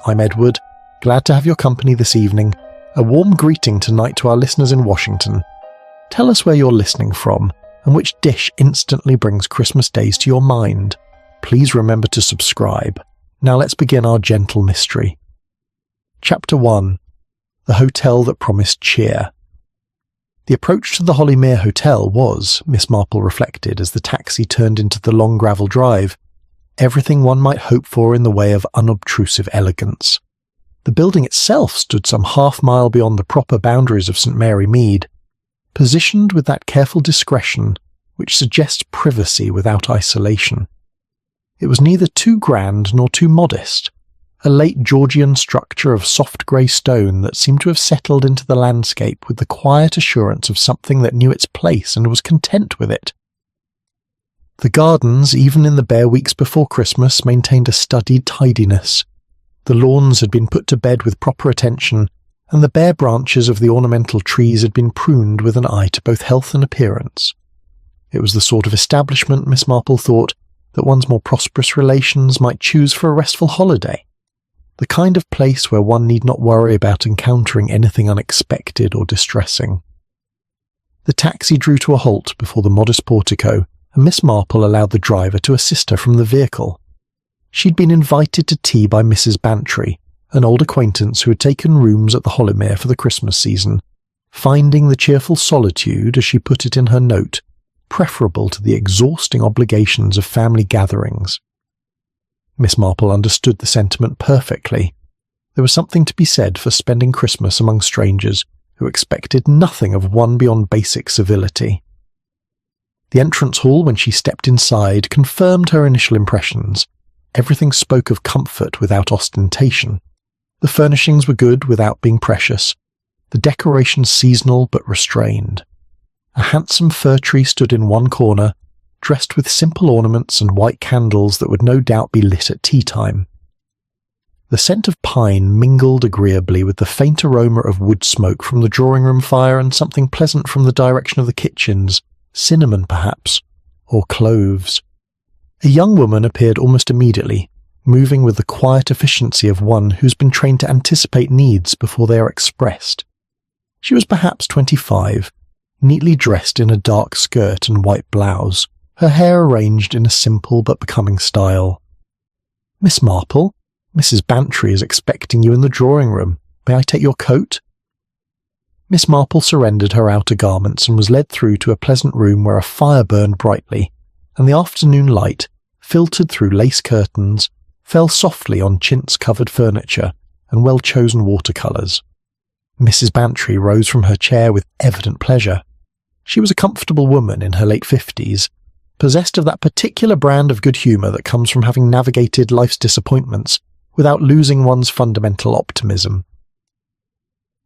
I'm Edward, glad to have your company this evening. A warm greeting tonight to our listeners in Washington. Tell us where you're listening from, and which dish instantly brings Christmas days to your mind. Please remember to subscribe. Now let's begin our gentle mystery. Chapter 1. The Hotel That Promised Cheer. The approach to the Hollymere Hotel was, Miss Marple reflected as the taxi turned into the long gravel drive, everything one might hope for in the way of unobtrusive elegance. The building itself stood some half-mile beyond the proper boundaries of St. Mary Mead, positioned with that careful discretion which suggests privacy without isolation. It was neither too grand nor too modest, a late Georgian structure of soft grey stone that seemed to have settled into the landscape with the quiet assurance of something that knew its place and was content with it. The gardens, even in the bare weeks before Christmas, maintained a studied tidiness. The lawns had been put to bed with proper attention, and the bare branches of the ornamental trees had been pruned with an eye to both health and appearance. It was the sort of establishment, Miss Marple thought, that one's more prosperous relations might choose for a restful holiday. The kind of place where one need not worry about encountering anything unexpected or distressing. The taxi drew to a halt before the modest portico, and Miss Marple allowed the driver to assist her from the vehicle. She'd been invited to tea by Mrs. Bantry, an old acquaintance who had taken rooms at the Hollymere for the Christmas season, finding the cheerful solitude, as she put it in her note, preferable to the exhausting obligations of family gatherings. Miss Marple understood the sentiment perfectly. There was something to be said for spending Christmas among strangers who expected nothing of one beyond basic civility. The entrance hall, when she stepped inside, confirmed her initial impressions. Everything spoke of comfort without ostentation. The furnishings were good without being precious, the decorations seasonal but restrained. A handsome fir tree stood in one corner, dressed with simple ornaments and white candles that would no doubt be lit at tea time. The scent of pine mingled agreeably with the faint aroma of wood smoke from the drawing-room fire and something pleasant from the direction of the kitchens, cinnamon perhaps, or cloves. A young woman appeared almost immediately, moving with the quiet efficiency of one who's been trained to anticipate needs before they are expressed. She was perhaps 25, neatly dressed in a dark skirt and white blouse, her hair arranged in a simple but becoming style. "Miss Marple, Mrs. Bantry is expecting you in the drawing-room. May I take your coat?" Miss Marple surrendered her outer garments and was led through to a pleasant room where a fire burned brightly, and the afternoon light, filtered through lace curtains, fell softly on chintz-covered furniture and well-chosen watercolours. Mrs. Bantry rose from her chair with evident pleasure. She was a comfortable woman in her late 50s, possessed of that particular brand of good humour that comes from having navigated life's disappointments without losing one's fundamental optimism.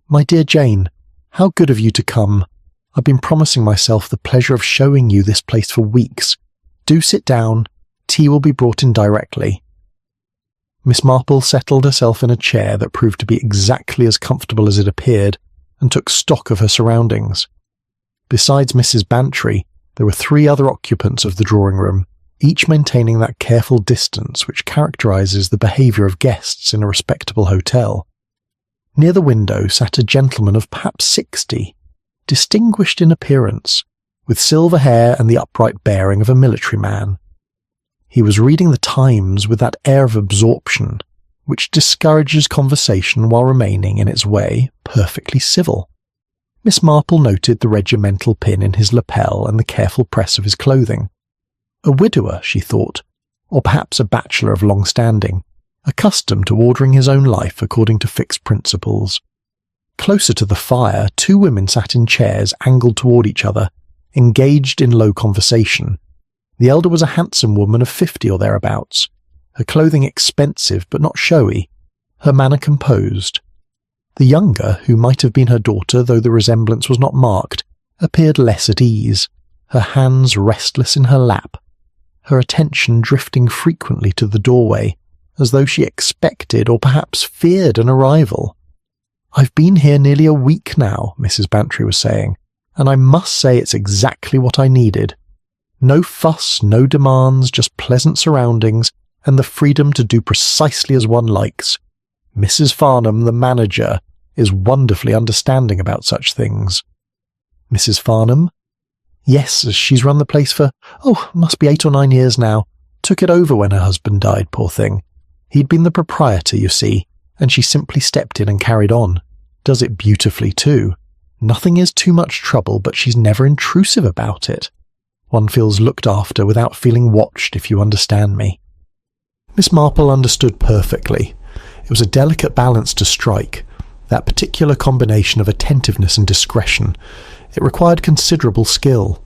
"My dear Jane, how good of you to come. I've been promising myself the pleasure of showing you this place for weeks. Do sit down. Tea will be brought in directly." Miss Marple settled herself in a chair that proved to be exactly as comfortable as it appeared, and took stock of her surroundings. Besides Mrs. Bantry, there were 3 other occupants of the drawing-room, each maintaining that careful distance which characterises the behaviour of guests in a respectable hotel. Near the window sat a gentleman of perhaps 60, distinguished in appearance, with silver hair and the upright bearing of a military man. He was reading the Times with that air of absorption which discourages conversation while remaining, in its way, perfectly civil. Miss Marple noted the regimental pin in his lapel and the careful press of his clothing. A widower, she thought, or perhaps a bachelor of long standing, accustomed to ordering his own life according to fixed principles. Closer to the fire, 2 women sat in chairs angled toward each other, engaged in low conversation. The elder was a handsome woman of 50 or thereabouts, her clothing expensive but not showy, her manner composed. The younger, who might have been her daughter though the resemblance was not marked, appeared less at ease, her hands restless in her lap, her attention drifting frequently to the doorway, as though she expected or perhaps feared an arrival. "I've been here nearly a week now," Mrs. Bantry was saying, "and I must say it's exactly what I needed. No fuss, no demands, just pleasant surroundings and the freedom to do precisely as one likes. Mrs. Farnham, the manager, is wonderfully understanding about such things. Mrs. Farnham? Yes, she's run the place for, must be 8 or 9 years now. Took it over when her husband died, poor thing. He'd been the proprietor, you see, and she simply stepped in and carried on. Does it beautifully too. Nothing is too much trouble, but she's never intrusive about it. One feels looked after without feeling watched, if you understand me. Miss Marple understood perfectly. It was a delicate balance to strike, that particular combination of attentiveness and discretion. It required considerable skill.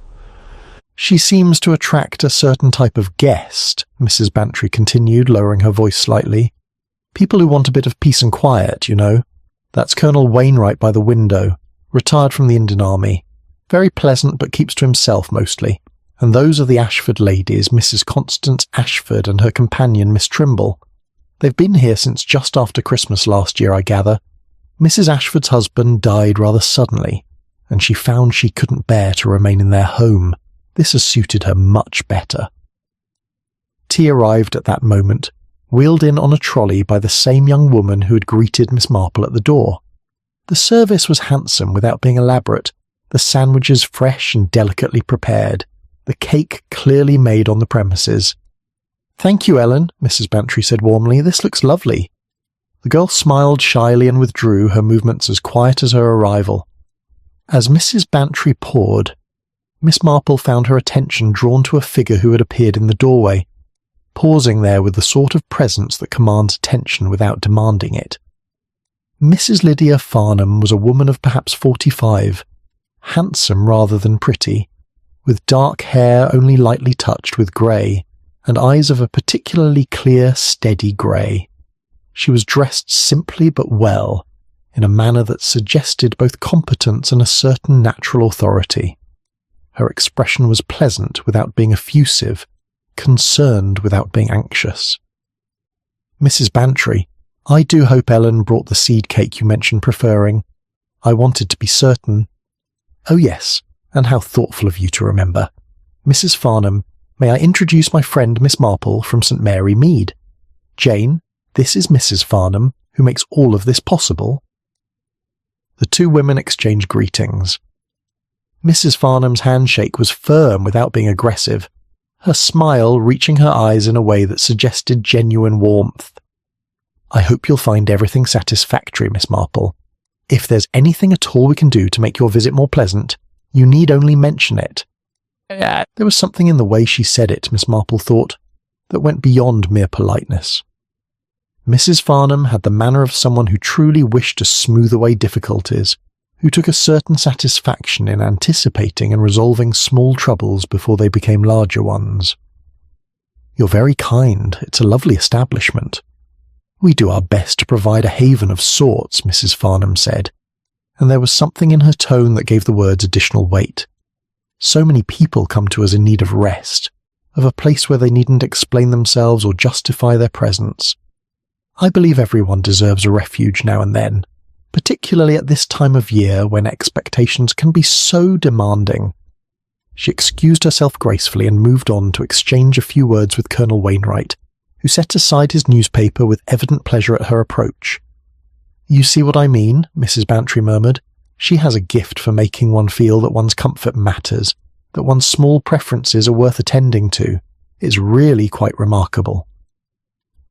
She seems to attract a certain type of guest, Mrs. Bantry continued, lowering her voice slightly. People who want a bit of peace and quiet, you know. That's Colonel Wainwright by the window, retired from the Indian Army. Very pleasant, but keeps to himself mostly. And those are the Ashford ladies, Mrs. Constance Ashford and her companion, Miss Trimble. They've been here since just after Christmas last year, I gather. Mrs. Ashford's husband died rather suddenly, and she found she couldn't bear to remain in their home. This has suited her much better. Tea arrived at that moment, wheeled in on a trolley by the same young woman who had greeted Miss Marple at the door. The service was handsome without being elaborate, the sandwiches fresh and delicately prepared, the cake clearly made on the premises. "Thank you, Ellen," Mrs. Bantry said warmly. "This looks lovely." The girl smiled shyly and withdrew, her movements as quiet as her arrival. As Mrs. Bantry poured, Miss Marple found her attention drawn to a figure who had appeared in the doorway, pausing there with the sort of presence that commands attention without demanding it. Mrs. Lydia Farnham was a woman of perhaps 45, handsome rather than pretty, with dark hair only lightly touched with grey, and eyes of a particularly clear, steady grey. She was dressed simply but well, in a manner that suggested both competence and a certain natural authority. Her expression was pleasant without being effusive, concerned without being anxious. "Mrs. Bantry, I do hope Ellen brought the seed cake you mentioned preferring. I wanted to be certain." "Oh yes, and how thoughtful of you to remember. Mrs. Farnham, may I introduce my friend Miss Marple from St. Mary Mead? Jane, this is Mrs. Farnham, who makes all of this possible." The two women exchanged greetings. Mrs. Farnham's handshake was firm without being aggressive, her smile reaching her eyes in a way that suggested genuine warmth. "I hope you'll find everything satisfactory, Miss Marple. If there's anything at all we can do to make your visit more pleasant, you need only mention it." There was something in the way she said it, Miss Marple thought, that went beyond mere politeness. Mrs. Farnham had the manner of someone who truly wished to smooth away difficulties, who took a certain satisfaction in anticipating and resolving small troubles before they became larger ones. "You're very kind. It's a lovely establishment." "We do our best to provide a haven of sorts," Mrs. Farnham said, and there was something in her tone that gave the words additional weight. "So many people come to us in need of rest, of a place where they needn't explain themselves or justify their presence. I believe everyone deserves a refuge now and then, particularly at this time of year when expectations can be so demanding." She excused herself gracefully and moved on to exchange a few words with Colonel Wainwright, who set aside his newspaper with evident pleasure at her approach. "You see what I mean?" Mrs. Bantry murmured. "She has a gift for making one feel that one's comfort matters, that one's small preferences are worth attending to. It's really quite remarkable."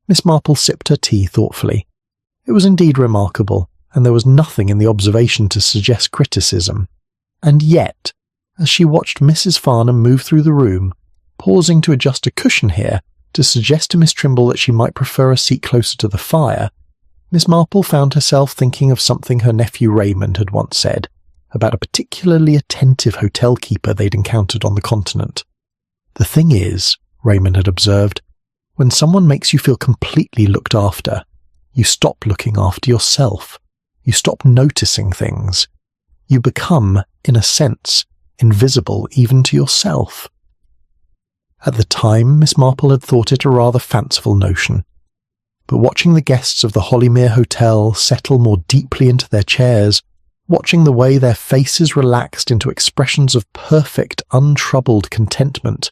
Miss Marple sipped her tea thoughtfully. It was indeed remarkable, and there was nothing in the observation to suggest criticism. And yet, as she watched Mrs. Farnham move through the room, pausing to adjust a cushion here, to suggest to Miss Trimble that she might prefer a seat closer to the fire, Miss Marple found herself thinking of something her nephew Raymond had once said about a particularly attentive hotel keeper they'd encountered on the continent. "The thing is," Raymond had observed, "when someone makes you feel completely looked after, you stop looking after yourself. You stop noticing things. You become, in a sense, invisible even to yourself." At the time, Miss Marple had thought it a rather fanciful notion, but watching the guests of the Hollymere Hotel settle more deeply into their chairs, watching the way their faces relaxed into expressions of perfect, untroubled contentment,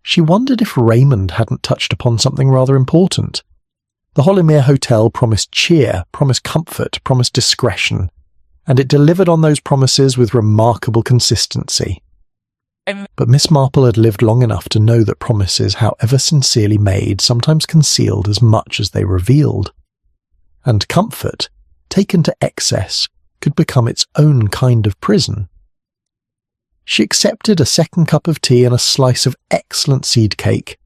she wondered if Raymond hadn't touched upon something rather important. The Hollymere Hotel promised cheer, promised comfort, promised discretion, and it delivered on those promises with remarkable consistency. But Miss Marple had lived long enough to know that promises, however sincerely made, sometimes concealed as much as they revealed. And comfort, taken to excess, could become its own kind of prison. She accepted a second cup of tea and a slice of excellent seed cake,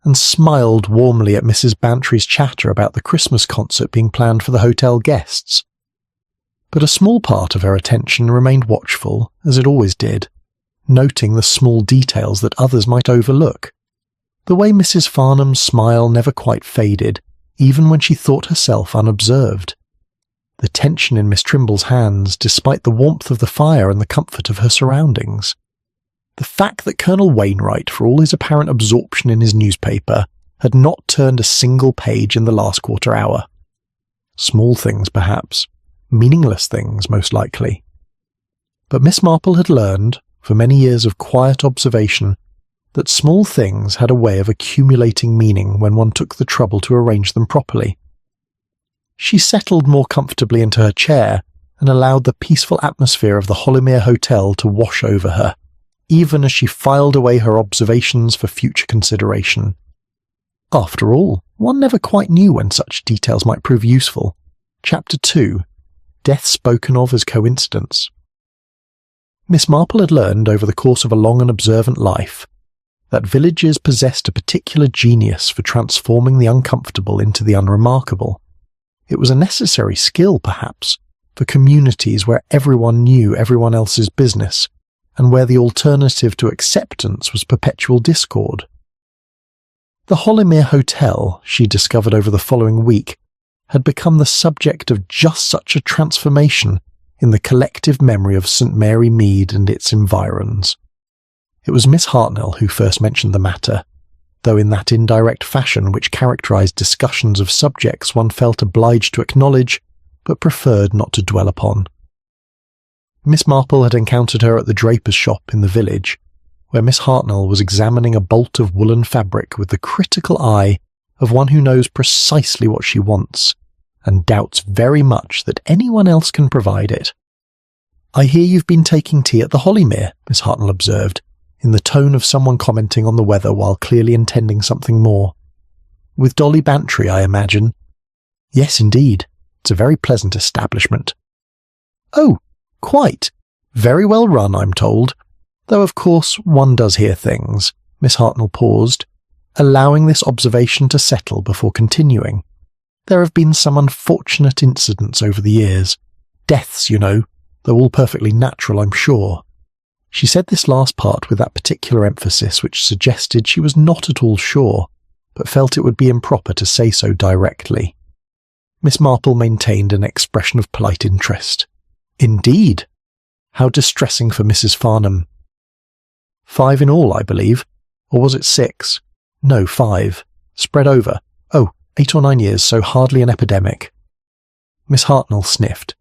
and smiled warmly at Mrs. Bantry's chatter about the Christmas concert being planned for the hotel guests. But a small part of her attention remained watchful, as it always did, noting the small details that others might overlook. The way Mrs. Farnham's smile never quite faded, even when she thought herself unobserved. The tension in Miss Trimble's hands, despite the warmth of the fire and the comfort of her surroundings. The fact that Colonel Wainwright, for all his apparent absorption in his newspaper, had not turned a single page in the last quarter hour. Small things, perhaps. Meaningless things, most likely. But Miss Marple had learned, for many years of quiet observation, that small things had a way of accumulating meaning when one took the trouble to arrange them properly. She settled more comfortably into her chair and allowed the peaceful atmosphere of the Hollymere Hotel to wash over her, even as she filed away her observations for future consideration. After all, one never quite knew when such details might prove useful. Chapter 2. Death spoken of as coincidence. Miss Marple had learned over the course of a long and observant life that villages possessed a particular genius for transforming the uncomfortable into the unremarkable. It was a necessary skill, perhaps, for communities where everyone knew everyone else's business, and where the alternative to acceptance was perpetual discord. The Hollymere Hotel, she discovered over the following week, had become the subject of just such a transformation in the collective memory of St. Mary Mead and its environs. It was Miss Hartnell who first mentioned the matter, though in that indirect fashion which characterised discussions of subjects one felt obliged to acknowledge, but preferred not to dwell upon. Miss Marple had encountered her at the draper's shop in the village, where Miss Hartnell was examining a bolt of woolen fabric with the critical eye of one who knows precisely what she wants, and doubts very much that anyone else can provide it. "I hear you've been taking tea at the Hollymere," Miss Hartnell observed, in the tone of someone commenting on the weather while clearly intending something more. "With Dolly Bantry, I imagine." "Yes, indeed. It's a very pleasant establishment." "Oh, quite. Very well run, I'm told. Though, of course, one does hear things." Miss Hartnell paused, allowing this observation to settle before continuing. "There have been some unfortunate incidents over the years. Deaths, you know, though all perfectly natural, I'm sure." She said this last part with that particular emphasis which suggested she was not at all sure, but felt it would be improper to say so directly. Miss Marple maintained an expression of polite interest. "Indeed? How distressing for Mrs. Farnham." "5 in all, I believe. Or was it 6? No, 5. Spread over. 8 or 9 years, so hardly an epidemic." Miss Hartnell sniffed.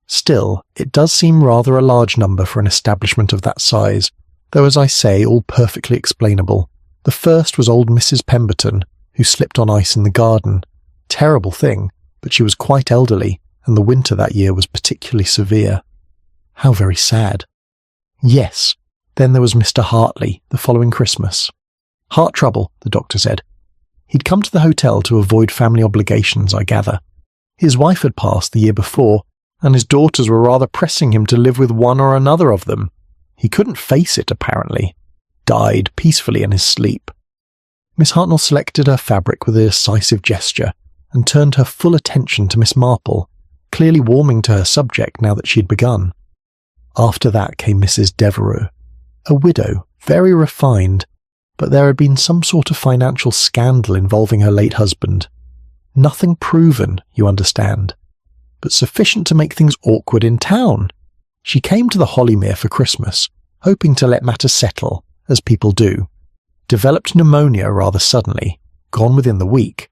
"Still, it does seem rather a large number for an establishment of that size, though, as I say, all perfectly explainable. The first was old Mrs. Pemberton, who slipped on ice in the garden. Terrible thing, but she was quite elderly, and the winter that year was particularly severe." "How very sad." "Yes. Then there was Mr. Hartley, the following Christmas. Heart trouble, the doctor said. He'd come to the hotel to avoid family obligations, I gather. His wife had passed the year before, and his daughters were rather pressing him to live with one or another of them. He couldn't face it, apparently. Died peacefully in his sleep." Miss Hartnell selected her fabric with a decisive gesture, and turned her full attention to Miss Marple, clearly warming to her subject now that she had begun. After that came Mrs. Devereux, a widow, very refined, but there had been some sort of financial scandal involving her late husband. Nothing proven, you understand, but sufficient to make things awkward in town. She came to the Hollymere for Christmas, hoping to let matters settle, as people do. Developed pneumonia rather suddenly, gone within the week.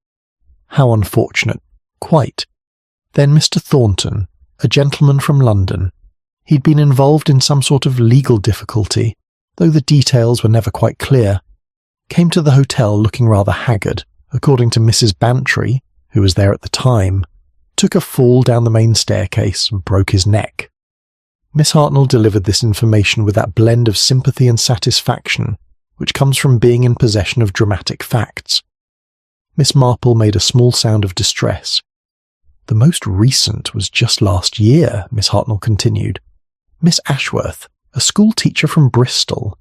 How unfortunate. Quite. Then Mr. Thornton, a gentleman from London. He'd been involved in some sort of legal difficulty, though the details were never quite clear. Came to the hotel looking rather haggard, according to Mrs. Bantry, who was there at the time, took a fall down the main staircase and broke his neck. Miss Hartnell delivered this information with that blend of sympathy and satisfaction which comes from being in possession of dramatic facts. Miss Marple made a small sound of distress. The most recent was just last year, Miss Hartnell continued. Miss Ashworth, a school teacher from Bristol.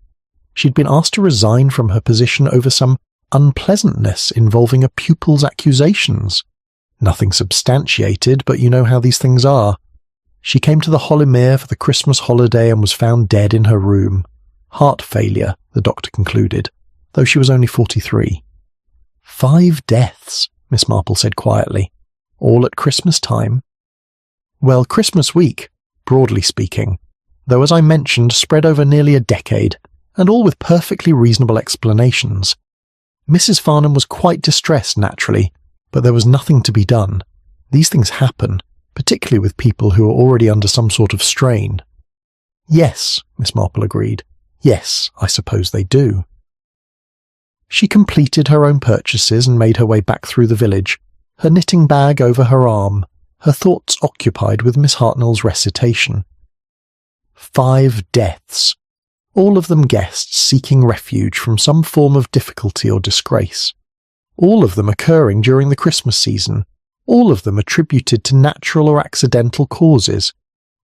She'd been asked to resign from her position over some unpleasantness involving a pupil's accusations. Nothing substantiated, but you know how these things are. She came to the Holymere for the Christmas holiday and was found dead in her room. Heart failure, the doctor concluded, though she was only 43. 5 deaths, Miss Marple said quietly. All at Christmas time? Well, Christmas week, broadly speaking, though as I mentioned, spread over nearly a decade, and all with perfectly reasonable explanations. Mrs. Farnham was quite distressed, naturally, but there was nothing to be done. These things happen, particularly with people who are already under some sort of strain. Yes, Miss Marple agreed. Yes, I suppose they do. She completed her own purchases and made her way back through the village, her knitting bag over her arm, her thoughts occupied with Miss Hartnell's recitation. 5 deaths, all of them guests seeking refuge from some form of difficulty or disgrace. All of them occurring during the Christmas season, all of them attributed to natural or accidental causes.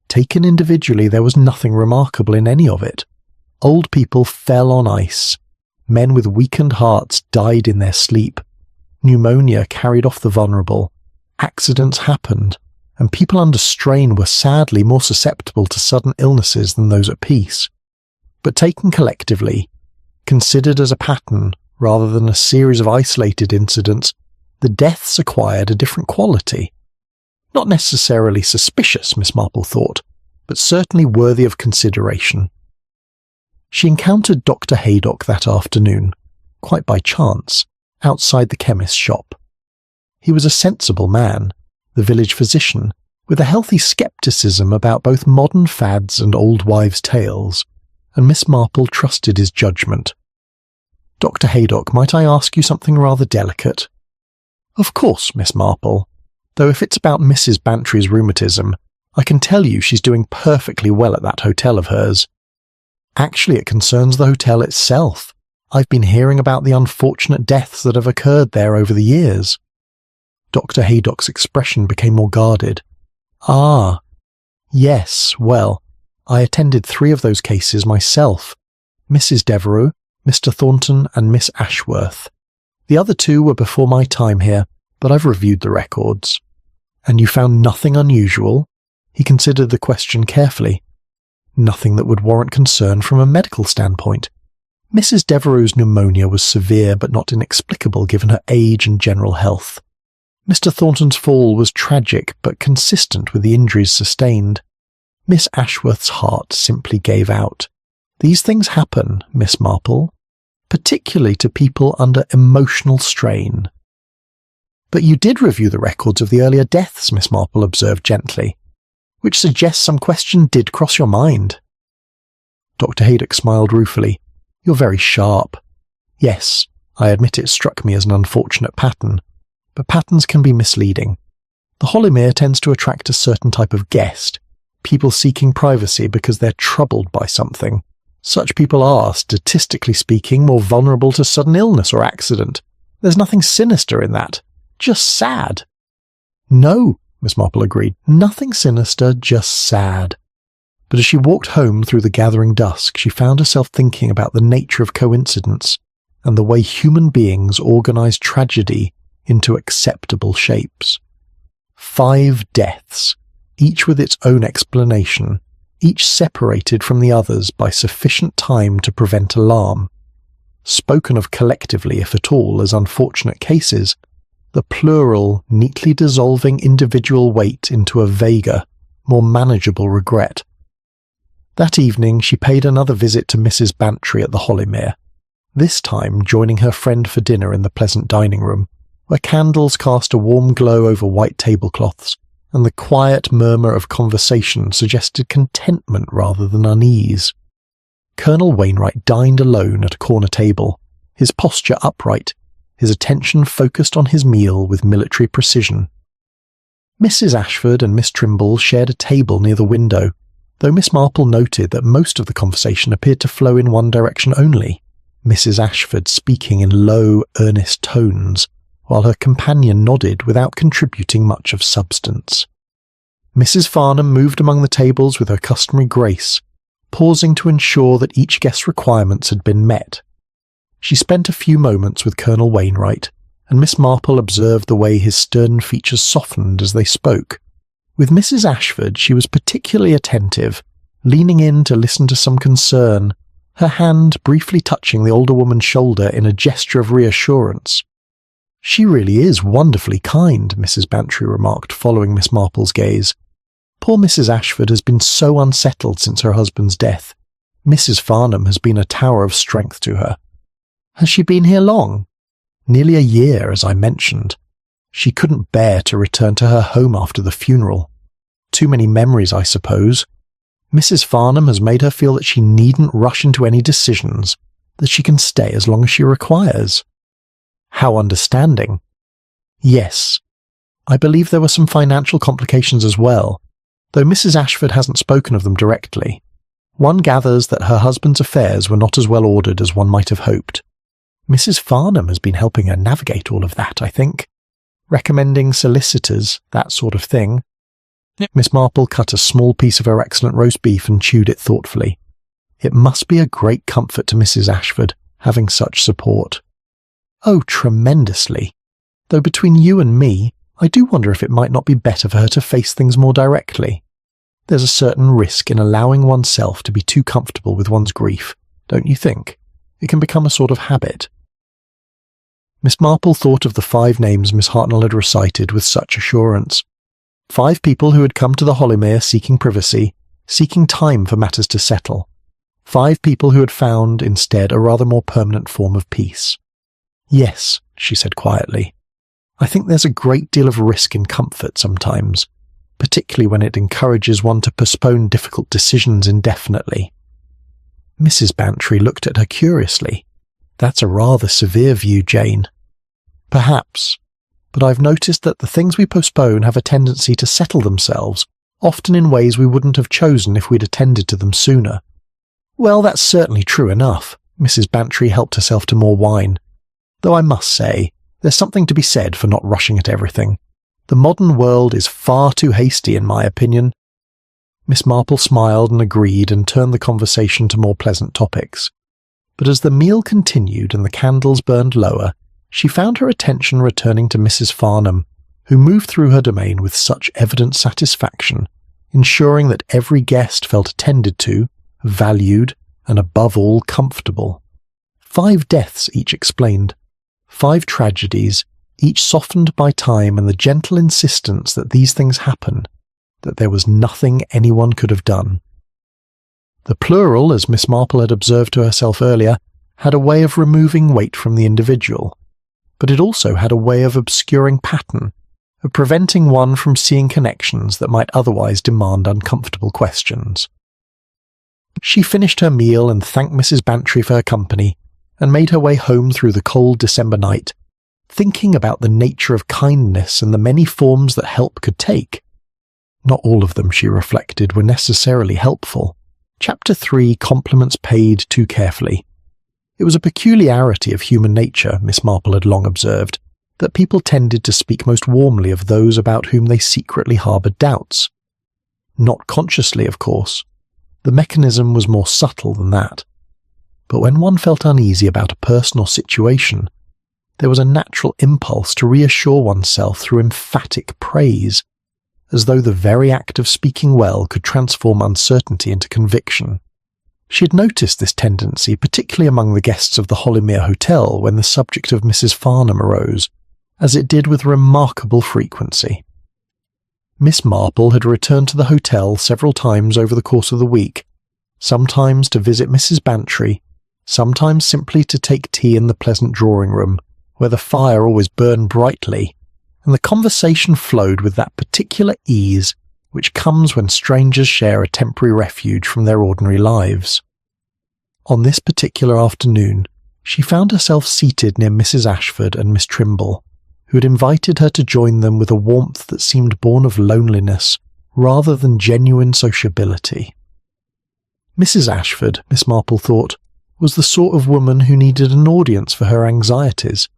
Taken individually, there was nothing remarkable in any of it. Old people fell on ice. Men with weakened hearts died in their sleep. Pneumonia carried off the vulnerable. Accidents happened, and people under strain were sadly more susceptible to sudden illnesses than those at peace. But taken collectively, considered as a pattern rather than a series of isolated incidents, the deaths acquired a different quality. Not necessarily suspicious, Miss Marple thought, but certainly worthy of consideration. She encountered Dr. Haydock that afternoon, quite by chance, outside the chemist's shop. He was a sensible man, the village physician, with a healthy scepticism about both modern fads and old wives' tales, and Miss Marple trusted his judgment. Dr. Haydock, might I ask you something rather delicate? Of course, Miss Marple, though if it's about Mrs. Bantry's rheumatism, I can tell you she's doing perfectly well at that hotel of hers. Actually, it concerns the hotel itself. I've been hearing about the unfortunate deaths that have occurred there over the years. Dr. Haydock's expression became more guarded. Ah, yes, well, I attended 3 of those cases myself. Mrs. Devereux, Mr. Thornton and Miss Ashworth. The other 2 were before my time here, but I've reviewed the records. And you found nothing unusual? He considered the question carefully. Nothing that would warrant concern from a medical standpoint. Mrs. Devereux's pneumonia was severe but not inexplicable given her age and general health. Mr. Thornton's fall was tragic but consistent with the injuries sustained. Miss Ashworth's heart simply gave out. These things happen, Miss Marple, particularly to people under emotional strain. But you did review the records of the earlier deaths, Miss Marple observed gently, which suggests some question did cross your mind. Dr. Haydock smiled ruefully. You're very sharp. Yes, I admit it struck me as an unfortunate pattern, but patterns can be misleading. The Holymere tends to attract a certain type of guest, people seeking privacy because they're troubled by something. Such people are, statistically speaking, more vulnerable to sudden illness or accident. There's nothing sinister in that. Just sad. No, Miss Marple agreed. Nothing sinister, just sad. But as she walked home through the gathering dusk, she found herself thinking about the nature of coincidence and the way human beings organize tragedy into acceptable shapes. 5 deaths, each with its own explanation, each separated from the others by sufficient time to prevent alarm. Spoken of collectively, if at all, as unfortunate cases, the plural neatly dissolving individual weight into a vaguer, more manageable regret. That evening she paid another visit to Mrs. Bantry at the Holymere, this time joining her friend for dinner in the pleasant dining room, where candles cast a warm glow over white tablecloths, and the quiet murmur of conversation suggested contentment rather than unease. Colonel Wainwright dined alone at a corner table, his posture upright, his attention focused on his meal with military precision. Mrs. Ashford and Miss Trimble shared a table near the window, though Miss Marple noted that most of the conversation appeared to flow in one direction only, Mrs. Ashford speaking in low, earnest tones, while her companion nodded without contributing much of substance. Mrs. Farnham moved among the tables with her customary grace, pausing to ensure that each guest's requirements had been met. She spent a few moments with Colonel Wainwright, and Miss Marple observed the way his stern features softened as they spoke. With Mrs. Ashford she was particularly attentive, leaning in to listen to some concern, her hand briefly touching the older woman's shoulder in a gesture of reassurance. "She really is wonderfully kind," Mrs. Bantry remarked, following Miss Marple's gaze. "Poor Mrs. Ashford has been so unsettled since her husband's death. Mrs. Farnham has been a tower of strength to her." "Has she been here long?" "Nearly a year, as I mentioned. She couldn't bear to return to her home after the funeral. Too many memories, I suppose. Mrs. Farnham has made her feel that she needn't rush into any decisions, that she can stay as long as she requires." "How understanding." "Yes. I believe there were some financial complications as well, though Mrs. Ashford hasn't spoken of them directly. One gathers that her husband's affairs were not as well ordered as one might have hoped. Mrs. Farnham has been helping her navigate all of that, I think. Recommending solicitors, that sort of thing." Miss Marple cut a small piece of her excellent roast beef and chewed it thoughtfully. It must be a great comfort to Mrs. Ashford, having such support. "Oh, tremendously. Though between you and me, I do wonder if it might not be better for her to face things more directly. There's a certain risk in allowing oneself to be too comfortable with one's grief, don't you think? It can become a sort of habit." Miss Marple thought of the 5 names Miss Hartnell had recited with such assurance. 5 people who had come to the Hollymere seeking privacy, seeking time for matters to settle. 5 people who had found, instead, a rather more permanent form of peace. "Yes," she said quietly. "I think there's a great deal of risk in comfort sometimes, particularly when it encourages one to postpone difficult decisions indefinitely." Mrs. Bantry looked at her curiously. "That's a rather severe view, Jane." "Perhaps. But I've noticed that the things we postpone have a tendency to settle themselves, often in ways we wouldn't have chosen if we'd attended to them sooner." "Well, that's certainly true enough." Mrs. Bantry helped herself to more wine. "Though I must say, there's something to be said for not rushing at everything. The modern world is far too hasty, in my opinion." Miss Marple smiled and agreed and turned the conversation to more pleasant topics. But as the meal continued and the candles burned lower, she found her attention returning to Mrs. Farnham, who moved through her domain with such evident satisfaction, ensuring that every guest felt attended to, valued, and above all comfortable. 5 deaths each explained. 5 tragedies, each softened by time and the gentle insistence that these things happen, that there was nothing anyone could have done. The plural, as Miss Marple had observed to herself earlier, had a way of removing weight from the individual, but it also had a way of obscuring pattern, of preventing one from seeing connections that might otherwise demand uncomfortable questions. She finished her meal and thanked Mrs. Bantry for her company, and made her way home through the cold December night, thinking about the nature of kindness and the many forms that help could take. Not all of them, she reflected, were necessarily helpful. Chapter 3, Compliments Paid Too Carefully. It was a peculiarity of human nature, Miss Marple had long observed, that people tended to speak most warmly of those about whom they secretly harboured doubts. Not consciously, of course. The mechanism was more subtle than that. But when one felt uneasy about a person or situation, there was a natural impulse to reassure oneself through emphatic praise, as though the very act of speaking well could transform uncertainty into conviction. She had noticed this tendency, particularly among the guests of the Hollymere Hotel, when the subject of Mrs. Farnham arose, as it did with remarkable frequency. Miss Marple had returned to the hotel several times over the course of the week, sometimes to visit Mrs. Bantry, sometimes simply to take tea in the pleasant drawing-room, where the fire always burned brightly, and the conversation flowed with that particular ease which comes when strangers share a temporary refuge from their ordinary lives. On this particular afternoon, She found herself seated near Mrs. Ashford and Miss Trimble, who had invited her to join them with a warmth that seemed born of loneliness rather than genuine sociability. Mrs. Ashford, Miss Marple thought, was the sort of woman who needed an audience for her anxieties,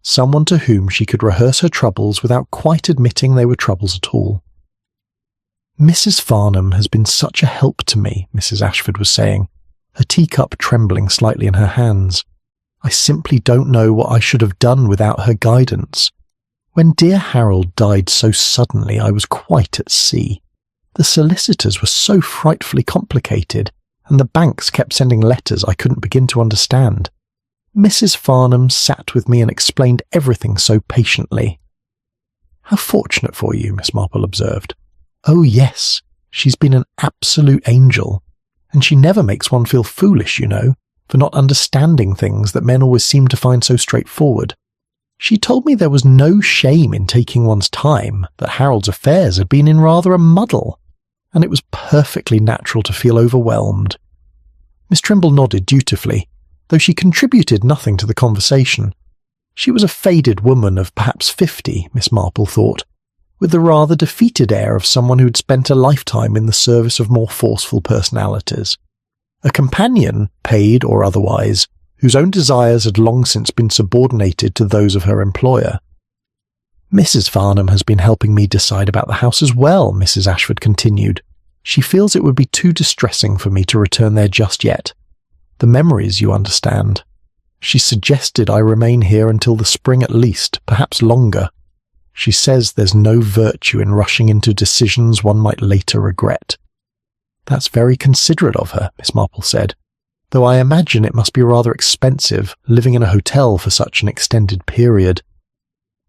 someone to whom she could rehearse her troubles without quite admitting they were troubles at all. "Mrs. Farnham has been such a help to me," Mrs. Ashford was saying, her teacup trembling slightly in her hands. "I simply don't know what I should have done without her guidance. When dear Harold died so suddenly, I was quite at sea. The solicitors were so frightfully complicated, and the banks kept sending letters I couldn't begin to understand. Mrs. Farnham sat with me and explained everything so patiently." "How fortunate for you," Miss Marple observed. "Oh yes, she's been an absolute angel, and she never makes one feel foolish, you know, for not understanding things that men always seem to find so straightforward. She told me there was no shame in taking one's time, that Harold's affairs had been in rather a muddle, and it was perfectly natural to feel overwhelmed." Miss Trimble nodded dutifully, though she contributed nothing to the conversation. She was a faded woman of perhaps 50, Miss Marple thought, with the rather defeated air of someone who'd spent a lifetime in the service of more forceful personalities. A companion, paid or otherwise, whose own desires had long since been subordinated to those of her employer. "Mrs. Farnham has been helping me decide about the house as well," Mrs. Ashford continued. "She feels it would be too distressing for me to return there just yet. The memories, you understand. She suggested I remain here until the spring at least, perhaps longer. She says there's no virtue in rushing into decisions one might later regret." "That's very considerate of her," Miss Marple said, "though I imagine it must be rather expensive living in a hotel for such an extended period."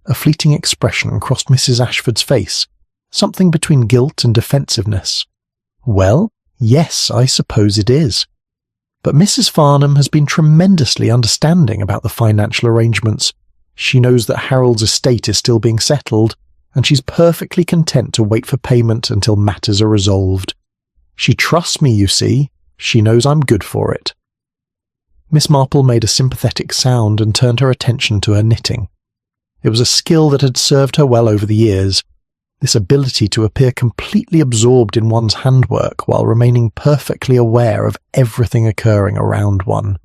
A fleeting expression crossed Mrs. Ashford's face, something between guilt and defensiveness. "Well, yes, I suppose it is. But Mrs. Farnham has been tremendously understanding about the financial arrangements. She knows that Harold's estate is still being settled, and she's perfectly content to wait for payment until matters are resolved. She trusts me, you see. She knows I'm good for it." Miss Marple made a sympathetic sound and turned her attention to her knitting. It was a skill that had served her well over the years, this ability to appear completely absorbed in one's handwork while remaining perfectly aware of everything occurring around one.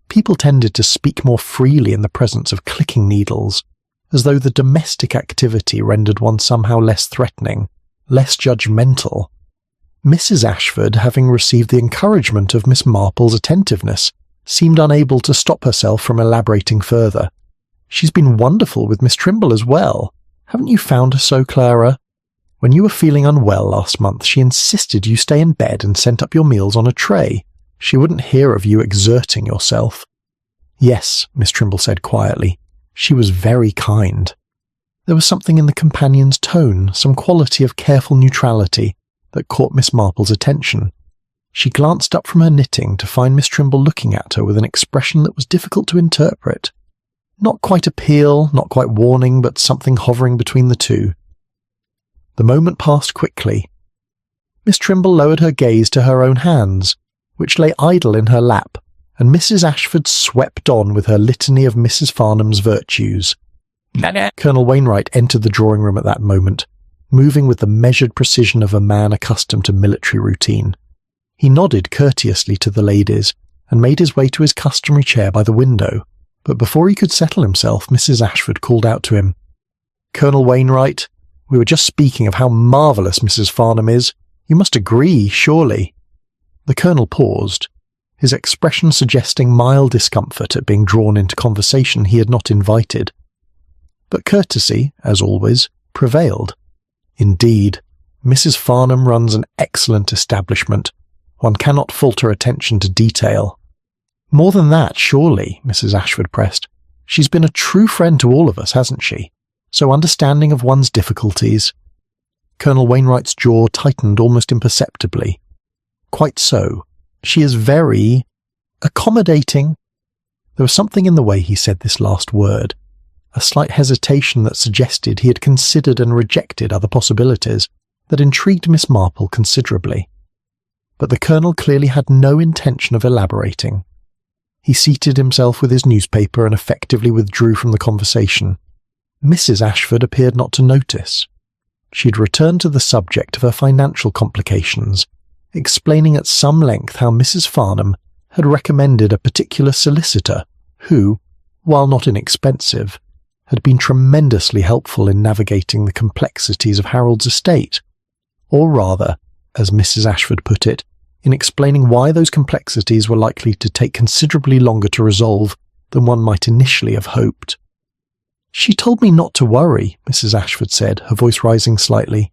People tended to speak more freely in the presence of clicking needles, as though the domestic activity rendered one somehow less threatening, less judgmental. Mrs. Ashford, having received the encouragement of Miss Marple's attentiveness, seemed unable to stop herself from elaborating further. "She's been wonderful with Miss Trimble as well. Haven't you found her so, Clara? When you were feeling unwell last month, she insisted you stay in bed and sent up your meals on a tray. She wouldn't hear of you exerting yourself." "Yes," Miss Trimble said quietly. "She was very kind." There was something in the companion's tone, some quality of careful neutrality, that caught Miss Marple's attention. She glanced up from her knitting to find Miss Trimble looking at her with an expression that was difficult to interpret. Not quite appeal, not quite warning, but something hovering between the two. The moment passed quickly. Miss Trimble lowered her gaze to her own hands, which lay idle in her lap, and Mrs. Ashford swept on with her litany of Mrs. Farnham's virtues. Colonel Wainwright entered the drawing-room at that moment, moving with the measured precision of a man accustomed to military routine. He nodded courteously to the ladies, and made his way to his customary chair by the window. But before he could settle himself, Mrs. Ashford called out to him, "Colonel Wainwright, we were just speaking of how marvellous Mrs. Farnham is. You must agree, surely." The Colonel paused, his expression suggesting mild discomfort at being drawn into conversation he had not invited. But courtesy, as always, prevailed. "Indeed, Mrs. Farnham runs an excellent establishment. One cannot falter attention to detail." "More than that, surely," Mrs. Ashford pressed. "She's been a true friend to all of us, hasn't she? So understanding of one's difficulties." Colonel Wainwright's jaw tightened almost imperceptibly. "Quite so. She is very accommodating." There was something in the way he said this last word, a slight hesitation that suggested he had considered and rejected other possibilities, that intrigued Miss Marple considerably. But the Colonel clearly had no intention of elaborating. He seated himself with his newspaper and effectively withdrew from the conversation. Mrs. Ashford appeared not to notice. She had returned to the subject of her financial complications, explaining at some length how Mrs. Farnham had recommended a particular solicitor who, while not inexpensive, had been tremendously helpful in navigating the complexities of Harold's estate, or rather, as Mrs. Ashford put it, in explaining why those complexities were likely to take considerably longer to resolve than one might initially have hoped. "She told me not to worry," Mrs. Ashford said, her voice rising slightly.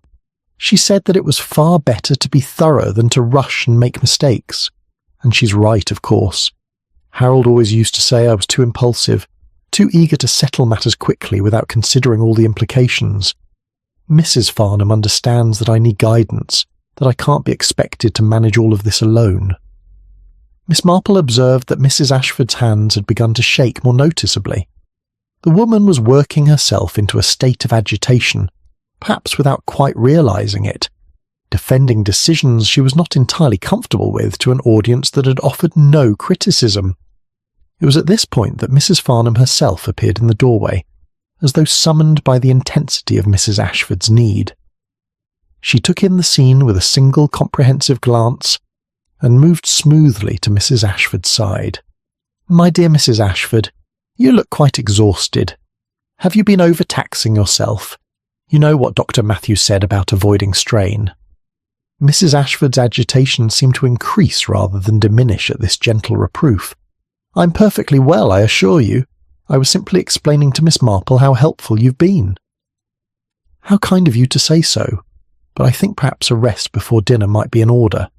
"She said that it was far better to be thorough than to rush and make mistakes. And she's right, of course. Harold always used to say I was too impulsive, too eager to settle matters quickly without considering all the implications. Mrs. Farnham understands that I need guidance, that I can't be expected to manage all of this alone." Miss Marple observed that Mrs. Ashford's hands had begun to shake more noticeably. The woman was working herself into a state of agitation, perhaps without quite realizing it, defending decisions she was not entirely comfortable with to an audience that had offered no criticism. It was at this point that Mrs. Farnham herself appeared in the doorway, as though summoned by the intensity of Mrs. Ashford's need. She took in the scene with a single comprehensive glance and moved smoothly to Mrs. Ashford's side. "My dear Mrs. Ashford, you look quite exhausted. Have you been overtaxing yourself? You know what Dr. Matthews said about avoiding strain." Mrs. Ashford's agitation seemed to increase rather than diminish at this gentle reproof. "I'm perfectly well, I assure you. I was simply explaining to Miss Marple how helpful you've been." "How kind of you to say so, but I think perhaps a rest before dinner might be in order.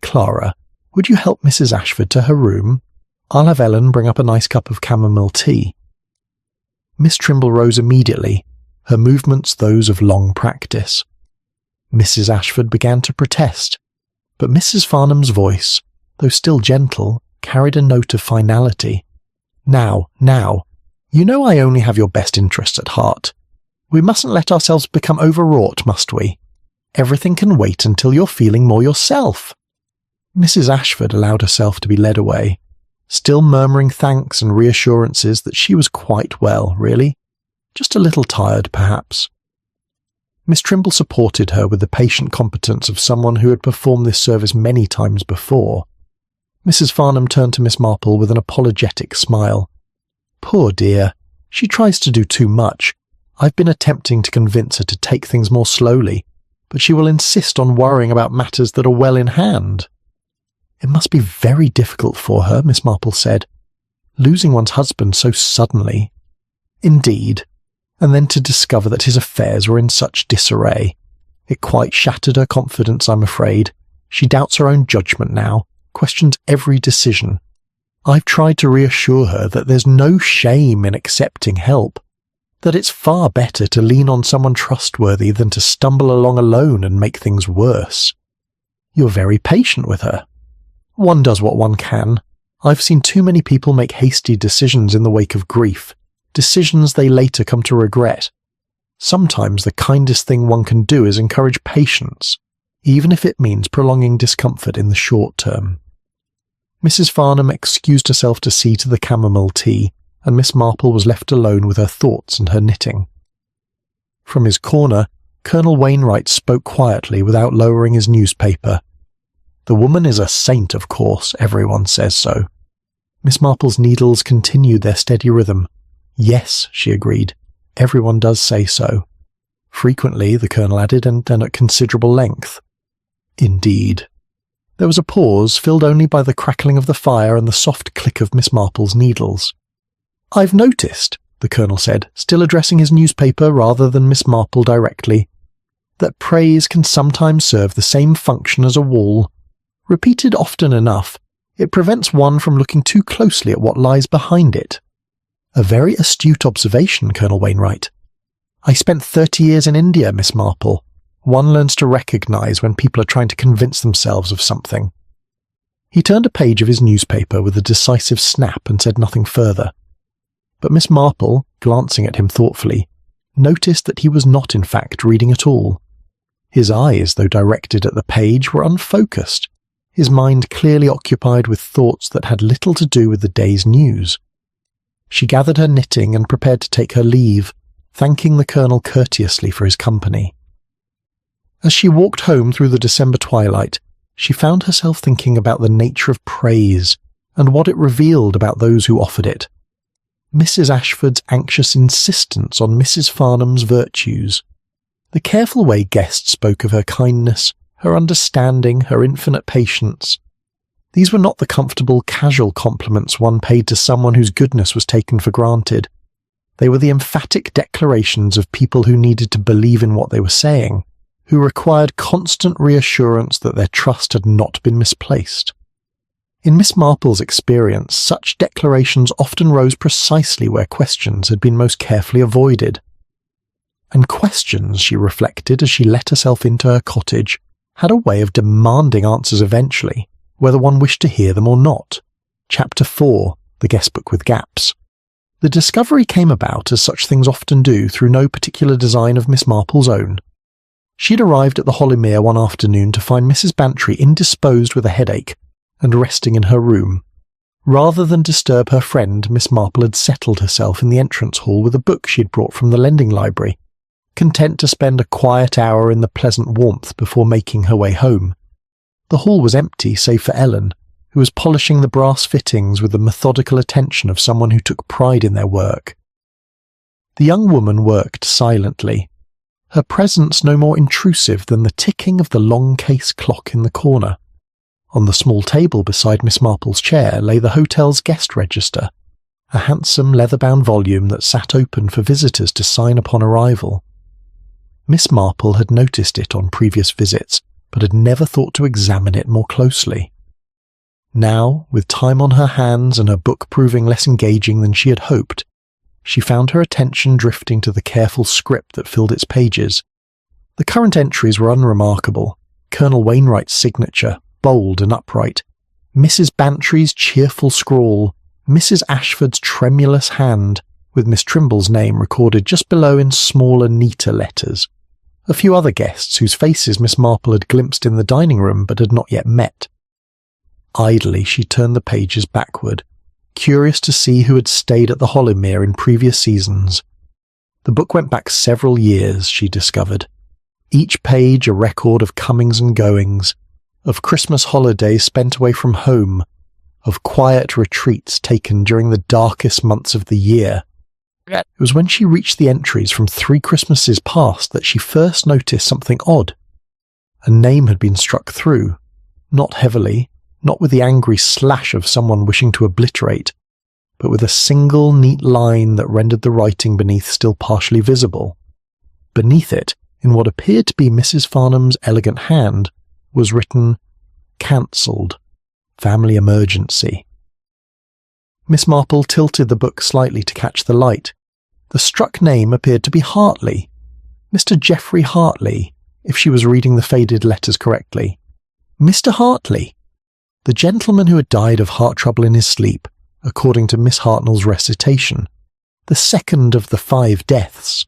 Clara, would you help Mrs. Ashford to her room? I'll have Ellen bring up a nice cup of chamomile tea." Miss Trimble rose immediately, her movements those of long practice. Mrs. Ashford began to protest, but Mrs. Farnham's voice, though still gentle, carried a note of finality. Now, you know I only have your best interests at heart. We mustn't let ourselves become overwrought, must we? Everything can wait until you're feeling more yourself." Mrs. Ashford allowed herself to be led away, still murmuring thanks and reassurances that she was quite well, really. Just a little tired, perhaps. Miss Trimble supported her with the patient competence of someone who had performed this service many times before. Mrs. Farnham turned to Miss Marple with an apologetic smile. "Poor dear, she tries to do too much. I've been attempting to convince her to take things more slowly, but she will insist on worrying about matters that are well in hand." "It must be very difficult for her," Miss Marple said. "Losing one's husband so suddenly." "Indeed, and then to discover that his affairs were in such disarray. It quite shattered her confidence, I'm afraid. She doubts her own judgment now, questions every decision. I've tried to reassure her that there's no shame in accepting help, that it's far better to lean on someone trustworthy than to stumble along alone and make things worse." "You're very patient with her." "One does what one can. I've seen too many people make hasty decisions in the wake of grief, decisions they later come to regret. Sometimes the kindest thing one can do is encourage patience, even if it means prolonging discomfort in the short term." Mrs. Farnham excused herself to see to the chamomile tea, and Miss Marple was left alone with her thoughts and her knitting. From his corner, Colonel Wainwright spoke quietly without lowering his newspaper. "The woman is a saint, of course, everyone says so." Miss Marple's needles continued their steady rhythm. "Yes," she agreed, "everyone does say so. Frequently," the Colonel added, and at considerable length. "Indeed." There was a pause, filled only by the crackling of the fire and the soft click of Miss Marple's needles. "I've noticed," the Colonel said, still addressing his newspaper rather than Miss Marple directly, "that praise can sometimes serve the same function as a wall. Repeated often enough, it prevents one from looking too closely at what lies behind it." "A very astute observation, Colonel Wainwright. I spent 30 years in India, Miss Marple. One learns to recognise when people are trying to convince themselves of something." He turned a page of his newspaper with a decisive snap and said nothing further. But Miss Marple, glancing at him thoughtfully, noticed that he was not in fact reading at all. His eyes, though directed at the page, were unfocused, his mind clearly occupied with thoughts that had little to do with the day's news. She gathered her knitting and prepared to take her leave, thanking the Colonel courteously for his company. As she walked home through the December twilight, she found herself thinking about the nature of praise and what it revealed about those who offered it. Mrs. Ashford's anxious insistence on Mrs. Farnham's virtues, the careful way guests spoke of her kindness, her understanding, her infinite patience. These were not the comfortable, casual compliments one paid to someone whose goodness was taken for granted. They were the emphatic declarations of people who needed to believe in what they were saying, who required constant reassurance that their trust had not been misplaced. In Miss Marple's experience, such declarations often rose precisely where questions had been most carefully avoided. And questions, she reflected as she let herself into her cottage, had a way of demanding answers eventually, whether one wished to hear them or not. Chapter 4, The Guestbook with Gaps. The discovery came about, as such things often do, through no particular design of Miss Marple's own. She had arrived at the Hollymere one afternoon to find Mrs. Bantry indisposed with a headache and resting in her room. Rather than disturb her friend, Miss Marple had settled herself in the entrance hall with a book she had brought from the lending library, content to spend a quiet hour in the pleasant warmth before making her way home. The hall was empty save for Ellen, who was polishing the brass fittings with the methodical attention of someone who took pride in their work. The young woman worked silently, her presence no more intrusive than the ticking of the long case clock in the corner. On the small table beside Miss Marple's chair lay the hotel's guest register, a handsome leather-bound volume that sat open for visitors to sign upon arrival. Miss Marple had noticed it on previous visits, but had never thought to examine it more closely. Now, with time on her hands and her book proving less engaging than she had hoped, she found her attention drifting to the careful script that filled its pages. The current entries were unremarkable. Colonel Wainwright's signature, bold and upright, Mrs. Bantry's cheerful scrawl, Mrs. Ashford's tremulous hand, with Miss Trimble's name recorded just below in smaller, neater letters. A few other guests whose faces Miss Marple had glimpsed in the dining room but had not yet met. Idly she turned the pages backward, curious to see who had stayed at the Hollymere in previous seasons. The book went back several years, she discovered, each page a record of comings and goings, of Christmas holidays spent away from home, of quiet retreats taken during the darkest months of the year. It was when she reached the entries from 3 Christmases past that she first noticed something odd. A name had been struck through, not heavily, not with the angry slash of someone wishing to obliterate, but with a single neat line that rendered the writing beneath still partially visible. Beneath it, in what appeared to be Mrs. Farnham's elegant hand, was written, "Cancelled. Family emergency." Miss Marple tilted the book slightly to catch the light. The struck name appeared to be Hartley. Mr. Geoffrey Hartley, if she was reading the faded letters correctly. Mr. Hartley, the gentleman who had died of heart trouble in his sleep, according to Miss Hartnell's recitation, the second of the 5 deaths.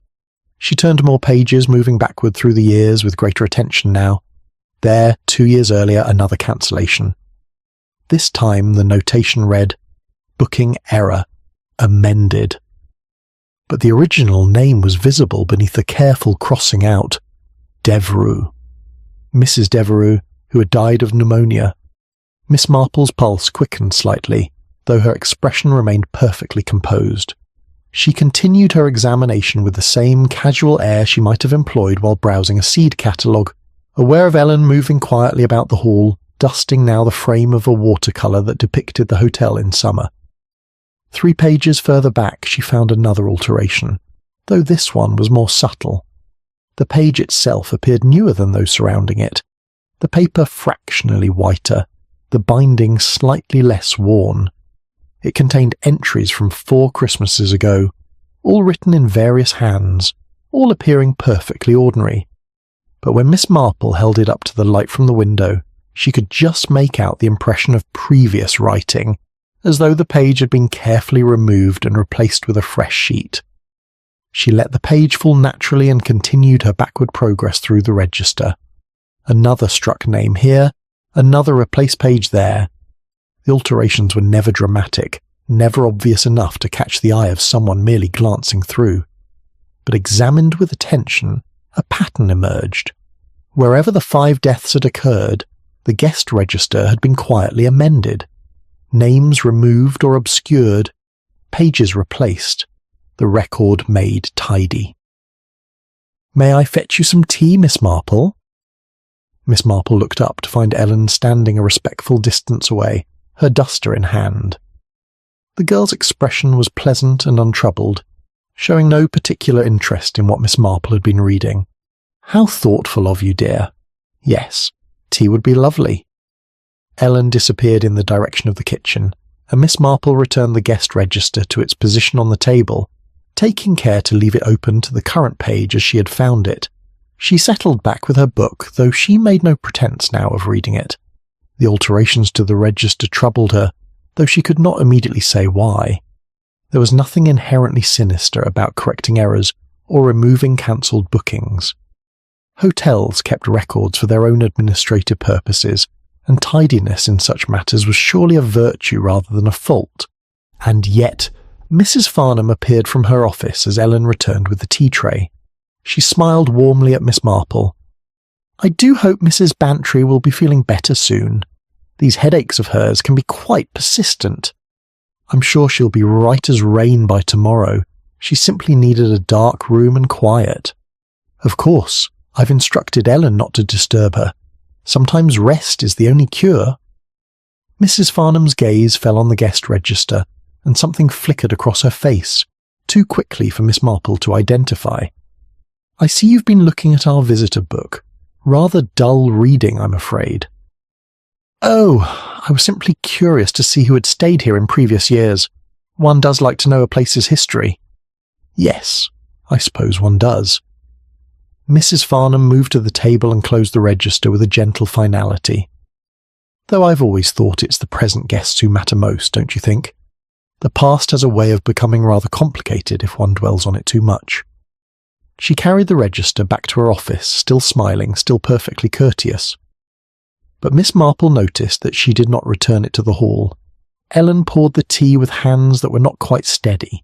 She turned more pages, moving backward through the years with greater attention now. There, 2 years earlier, another cancellation. This time the notation read, "Booking error. Amended." But the original name was visible beneath a careful crossing out. Devereux. Mrs. Devereux, who had died of pneumonia. Miss Marple's pulse quickened slightly, though her expression remained perfectly composed. She continued her examination with the same casual air she might have employed while browsing a seed catalogue, aware of Ellen moving quietly about the hall, dusting now the frame of a watercolour that depicted the hotel in summer. 3 pages further back she found another alteration, though this one was more subtle. The page itself appeared newer than those surrounding it, the paper fractionally whiter, the binding slightly less worn. It contained entries from 4 Christmases ago, all written in various hands, all appearing perfectly ordinary. But when Miss Marple held it up to the light from the window, she could just make out the impression of previous writing, as though the page had been carefully removed and replaced with a fresh sheet. She let the page fall naturally and continued her backward progress through the register. Another struck name here, Another replace page there. The alterations were never dramatic, never obvious enough to catch the eye of someone merely glancing through. But examined with attention, a pattern emerged. Wherever the 5 deaths had occurred, the guest register had been quietly amended. Names removed or obscured, pages replaced, the record made tidy. "May I fetch you some tea, Miss Marple?" Miss Marple looked up to find Ellen standing a respectful distance away, her duster in hand. The girl's expression was pleasant and untroubled, showing no particular interest in what Miss Marple had been reading. "How thoughtful of you, dear. Yes, tea would be lovely." Ellen disappeared in the direction of the kitchen, and Miss Marple returned the guest register to its position on the table, taking care to leave it open to the current page as she had found it. She settled back with her book, though she made no pretense now of reading it. The alterations to the register troubled her, though she could not immediately say why. There was nothing inherently sinister about correcting errors or removing cancelled bookings. Hotels kept records for their own administrative purposes, and tidiness in such matters was surely a virtue rather than a fault. And yet, Mrs. Farnham appeared from her office as Ellen returned with the tea tray. She smiled warmly at Miss Marple. "I do hope Mrs. Bantry will be feeling better soon. These headaches of hers can be quite persistent. I'm sure she'll be right as rain by tomorrow. She simply needed a dark room and quiet. Of course, I've instructed Ellen not to disturb her. Sometimes rest is the only cure." Mrs. Farnham's gaze fell on the guest register, and something flickered across her face, too quickly for Miss Marple to identify. "I see you've been looking at our visitor book. Rather dull reading, I'm afraid." "Oh, I was simply curious to see who had stayed here in previous years. One does like to know a place's history." "Yes, I suppose one does." Mrs. Farnham moved to the table and closed the register with a gentle finality. "Though I've always thought it's the present guests who matter most, don't you think? The past has a way of becoming rather complicated if one dwells on it too much." She carried the register back to her office, still smiling, still perfectly courteous. But Miss Marple noticed that she did not return it to the hall. Ellen poured the tea with hands that were not quite steady.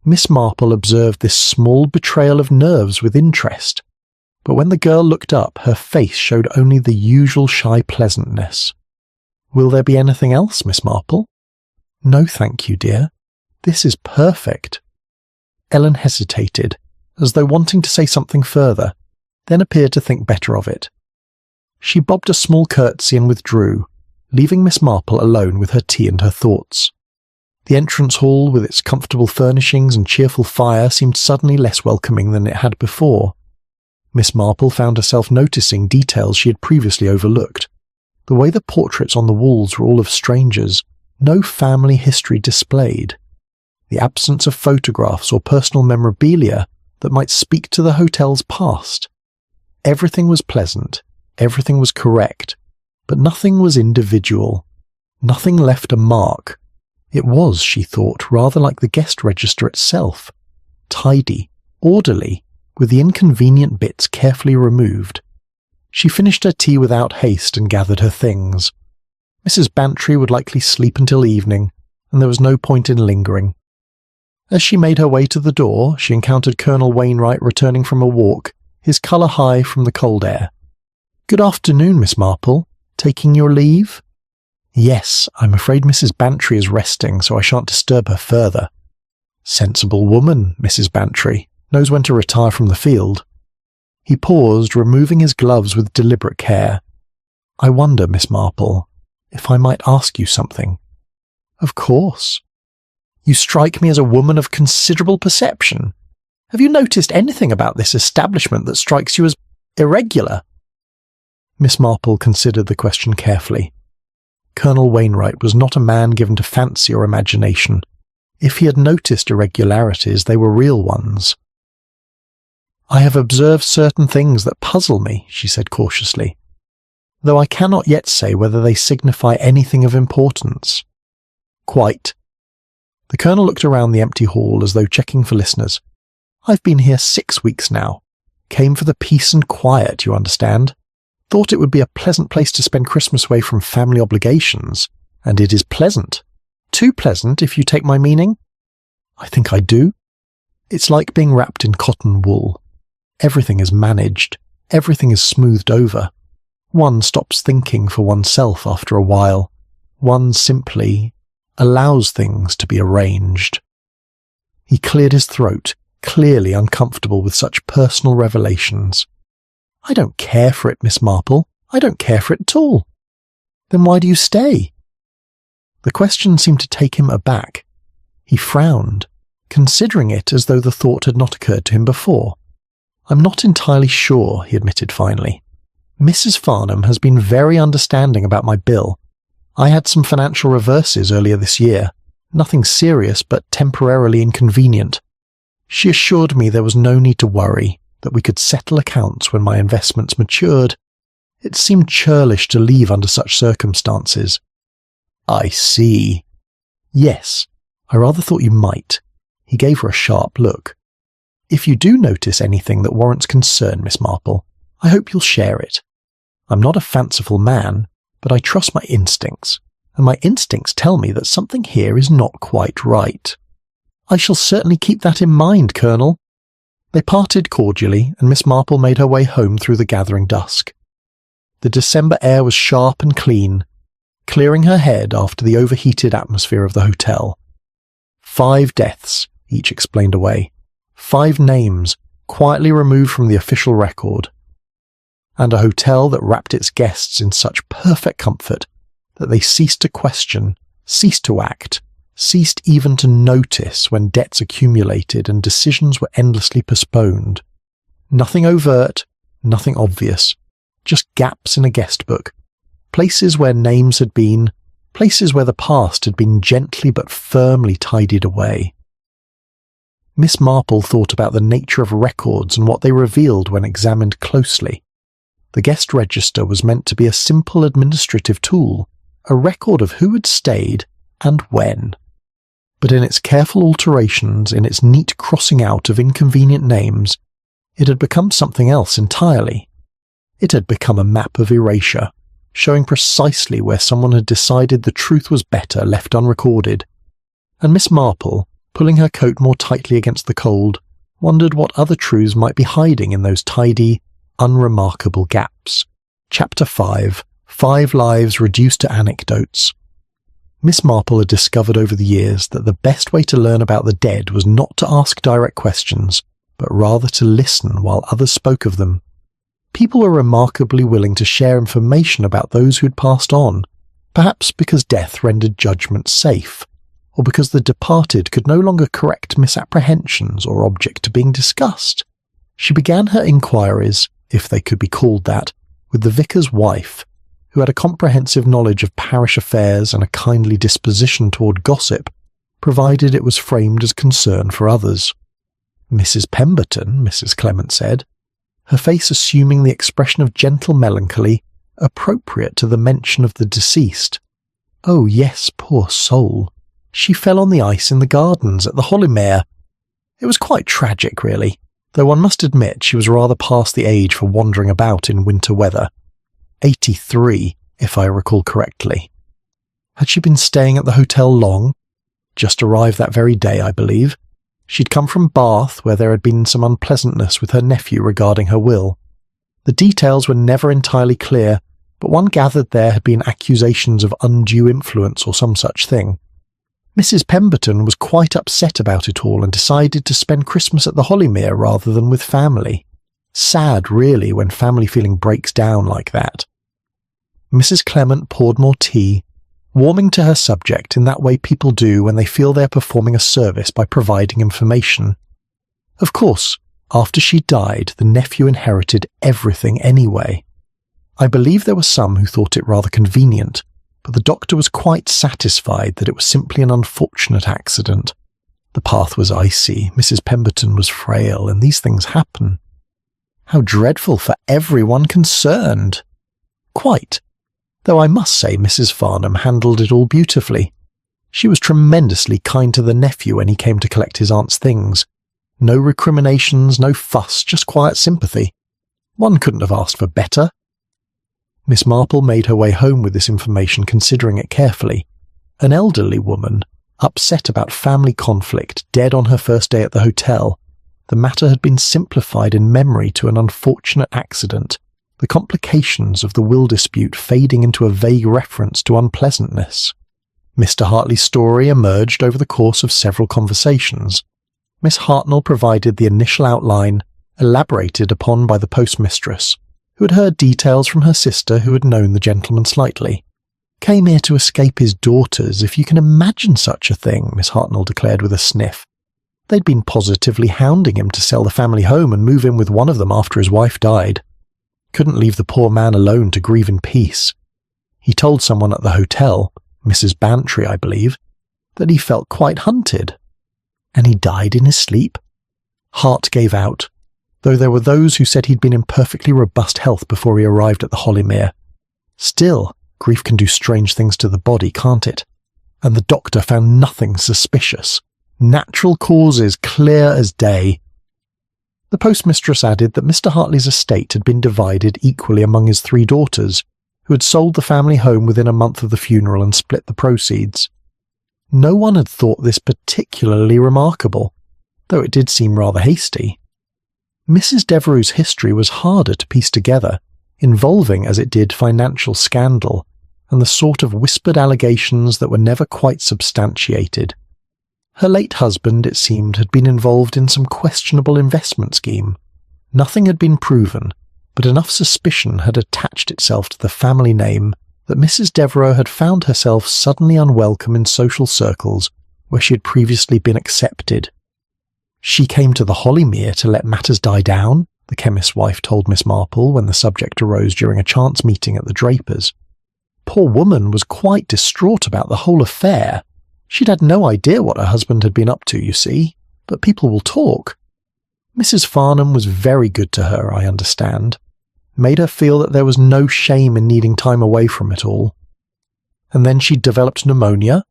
Miss Marple observed this small betrayal of nerves with interest, but when the girl looked up, her face showed only the usual shy pleasantness. "Will there be anything else, Miss Marple?" "No, thank you, dear. This is perfect." Ellen hesitated, as though wanting to say something further, then appeared to think better of it. She bobbed a small curtsy and withdrew, leaving Miss Marple alone with her tea and her thoughts. The entrance hall, with its comfortable furnishings and cheerful fire, seemed suddenly less welcoming than it had before. Miss Marple found herself noticing details she had previously overlooked. The way the portraits on the walls were all of strangers, no family history displayed. The absence of photographs or personal memorabilia that might speak to the hotel's past. Everything was pleasant, everything was correct, but nothing was individual. Nothing left a mark. It was, she thought, rather like the guest register itself. Tidy, orderly, with the inconvenient bits carefully removed. She finished her tea without haste and gathered her things. Mrs. Bantry would likely sleep until evening, and there was no point in lingering. As she made her way to the door, she encountered Colonel Wainwright returning from a walk, his colour high from the cold air. "Good afternoon, Miss Marple. Taking your leave?" "Yes, I'm afraid Mrs. Bantry is resting, so I shan't disturb her further." "Sensible woman, Mrs. Bantry. Knows when to retire from the field." He paused, removing his gloves with deliberate care. "I wonder, Miss Marple, if I might ask you something." "Of course." "You strike me as a woman of considerable perception. Have you noticed anything about this establishment that strikes you as irregular?" Miss Marple considered the question carefully. Colonel Wainwright was not a man given to fancy or imagination. If he had noticed irregularities, they were real ones. "I have observed certain things that puzzle me," she said cautiously, "though I cannot yet say whether they signify anything of importance." "Quite." The Colonel looked around the empty hall as though checking for listeners. "I've been here 6 weeks now. Came for the peace and quiet, you understand. Thought it would be a pleasant place to spend Christmas away from family obligations, and it is pleasant. Too pleasant, if you take my meaning. I think I do. It's like being wrapped in cotton wool. Everything is managed. Everything is smoothed over. One stops thinking for oneself after a while. One simply allows things to be arranged. He cleared his throat, clearly uncomfortable with such personal revelations. I don't care for it, Miss Marple. I don't care for it at all. Then why do you stay? The question seemed to take him aback. He frowned, considering it as though the thought had not occurred to him before. I'm not entirely sure, he admitted finally. Mrs. Farnham has been very understanding about my bill. I had some financial reverses earlier this year. Nothing serious, but temporarily inconvenient. She assured me there was no need to worry, that we could settle accounts when my investments matured. It seemed churlish to leave under such circumstances. I see. Yes, I rather thought you might. He gave her a sharp look. If you do notice anything that warrants concern, Miss Marple, I hope you'll share it. I'm not a fanciful man, but I trust my instincts, and my instincts tell me that something here is not quite right. I shall certainly keep that in mind, Colonel. They parted cordially, and Miss Marple made her way home through the gathering dusk. The December air was sharp and clean, clearing her head after the overheated atmosphere of the hotel. 5 deaths, each explained away. 5 names, quietly removed from the official record. And a hotel that wrapped its guests in such perfect comfort that they ceased to question, ceased to act, ceased even to notice when debts accumulated and decisions were endlessly postponed. Nothing overt, nothing obvious, just gaps in a guest book, places where names had been, places where the past had been gently but firmly tidied away. Miss Marple thought about the nature of records and what they revealed when examined closely. The guest register was meant to be a simple administrative tool, a record of who had stayed and when. But in its careful alterations, in its neat crossing out of inconvenient names, it had become something else entirely. It had become a map of erasure, showing precisely where someone had decided the truth was better left unrecorded. And Miss Marple, pulling her coat more tightly against the cold, wondered what other truths might be hiding in those tidy, unremarkable gaps. Chapter 5. 5 Lives Reduced to Anecdotes. Miss Marple had discovered over the years that the best way to learn about the dead was not to ask direct questions, but rather to listen while others spoke of them. People were remarkably willing to share information about those who had passed on, perhaps because death rendered judgment safe, or because the departed could no longer correct misapprehensions or object to being discussed. She began her inquiries, if they could be called that, with the vicar's wife, who had a comprehensive knowledge of parish affairs and a kindly disposition toward gossip, provided it was framed as concern for others. Mrs. Pemberton, Mrs. Clement said, her face assuming the expression of gentle melancholy appropriate to the mention of the deceased. Oh yes, poor soul. She fell on the ice in the gardens at the Holymere. It was quite tragic, really, though one must admit she was rather past the age for wandering about in winter weather. 83, if I recall correctly. Had she been staying at the hotel long? Just arrived that very day, I believe. She'd come from Bath, where there had been some unpleasantness with her nephew regarding her will. The details were never entirely clear, but one gathered there had been accusations of undue influence or some such thing. Mrs. Pemberton was quite upset about it all and decided to spend Christmas at the Holymere rather than with family. Sad, really, when family feeling breaks down like that. Mrs. Clement poured more tea, warming to her subject in that way people do when they feel they are performing a service by providing information. Of course, after she died, the nephew inherited everything anyway. I believe there were some who thought it rather convenient, but the doctor was quite satisfied that it was simply an unfortunate accident. The path was icy, Mrs. Pemberton was frail, and these things happen. How dreadful for everyone concerned! Quite. Though I must say Mrs. Farnham handled it all beautifully. She was tremendously kind to the nephew when he came to collect his aunt's things. No recriminations, no fuss, just quiet sympathy. One couldn't have asked for better. Miss Marple made her way home with this information, considering it carefully. An elderly woman, upset about family conflict, dead on her first day at the hotel. The matter had been simplified in memory to an unfortunate accident, the complications of the will dispute fading into a vague reference to unpleasantness. Mr. Hartley's story emerged over the course of several conversations. Miss Hartnell provided the initial outline, elaborated upon by the postmistress, who had heard details from her sister who had known the gentleman slightly. "Came here to escape his daughters, if you can imagine such a thing," Miss Hartnell declared with a sniff. They'd been positively hounding him to sell the family home and move in with one of them after his wife died. Couldn't leave the poor man alone to grieve in peace. He told someone at the hotel, Mrs. Bantry, I believe, that he felt quite hunted. And he died in his sleep? Hart gave out, though there were those who said he'd been in perfectly robust health before he arrived at the Hollymere. Still, grief can do strange things to the body, can't it? And the doctor found nothing suspicious. Natural causes, clear as day. The postmistress added that Mr. Hartley's estate had been divided equally among his 3 daughters, who had sold the family home within a month of the funeral and split the proceeds. No one had thought this particularly remarkable, though it did seem rather hasty. Mrs. Devereux's history was harder to piece together, involving as it did financial scandal, and the sort of whispered allegations that were never quite substantiated. Her late husband, it seemed, had been involved in some questionable investment scheme. Nothing had been proven, but enough suspicion had attached itself to the family name that Mrs. Devereux had found herself suddenly unwelcome in social circles where she had previously been accepted. "She came to the Hollymere to let matters die down," the chemist's wife told Miss Marple when the subject arose during a chance meeting at the draper's. "Poor woman was quite distraught about the whole affair. She'd had no idea what her husband had been up to, you see, but people will talk. Mrs. Farnham was very good to her, I understand. Made her feel that there was no shame in needing time away from it all. And then she developed pneumonia?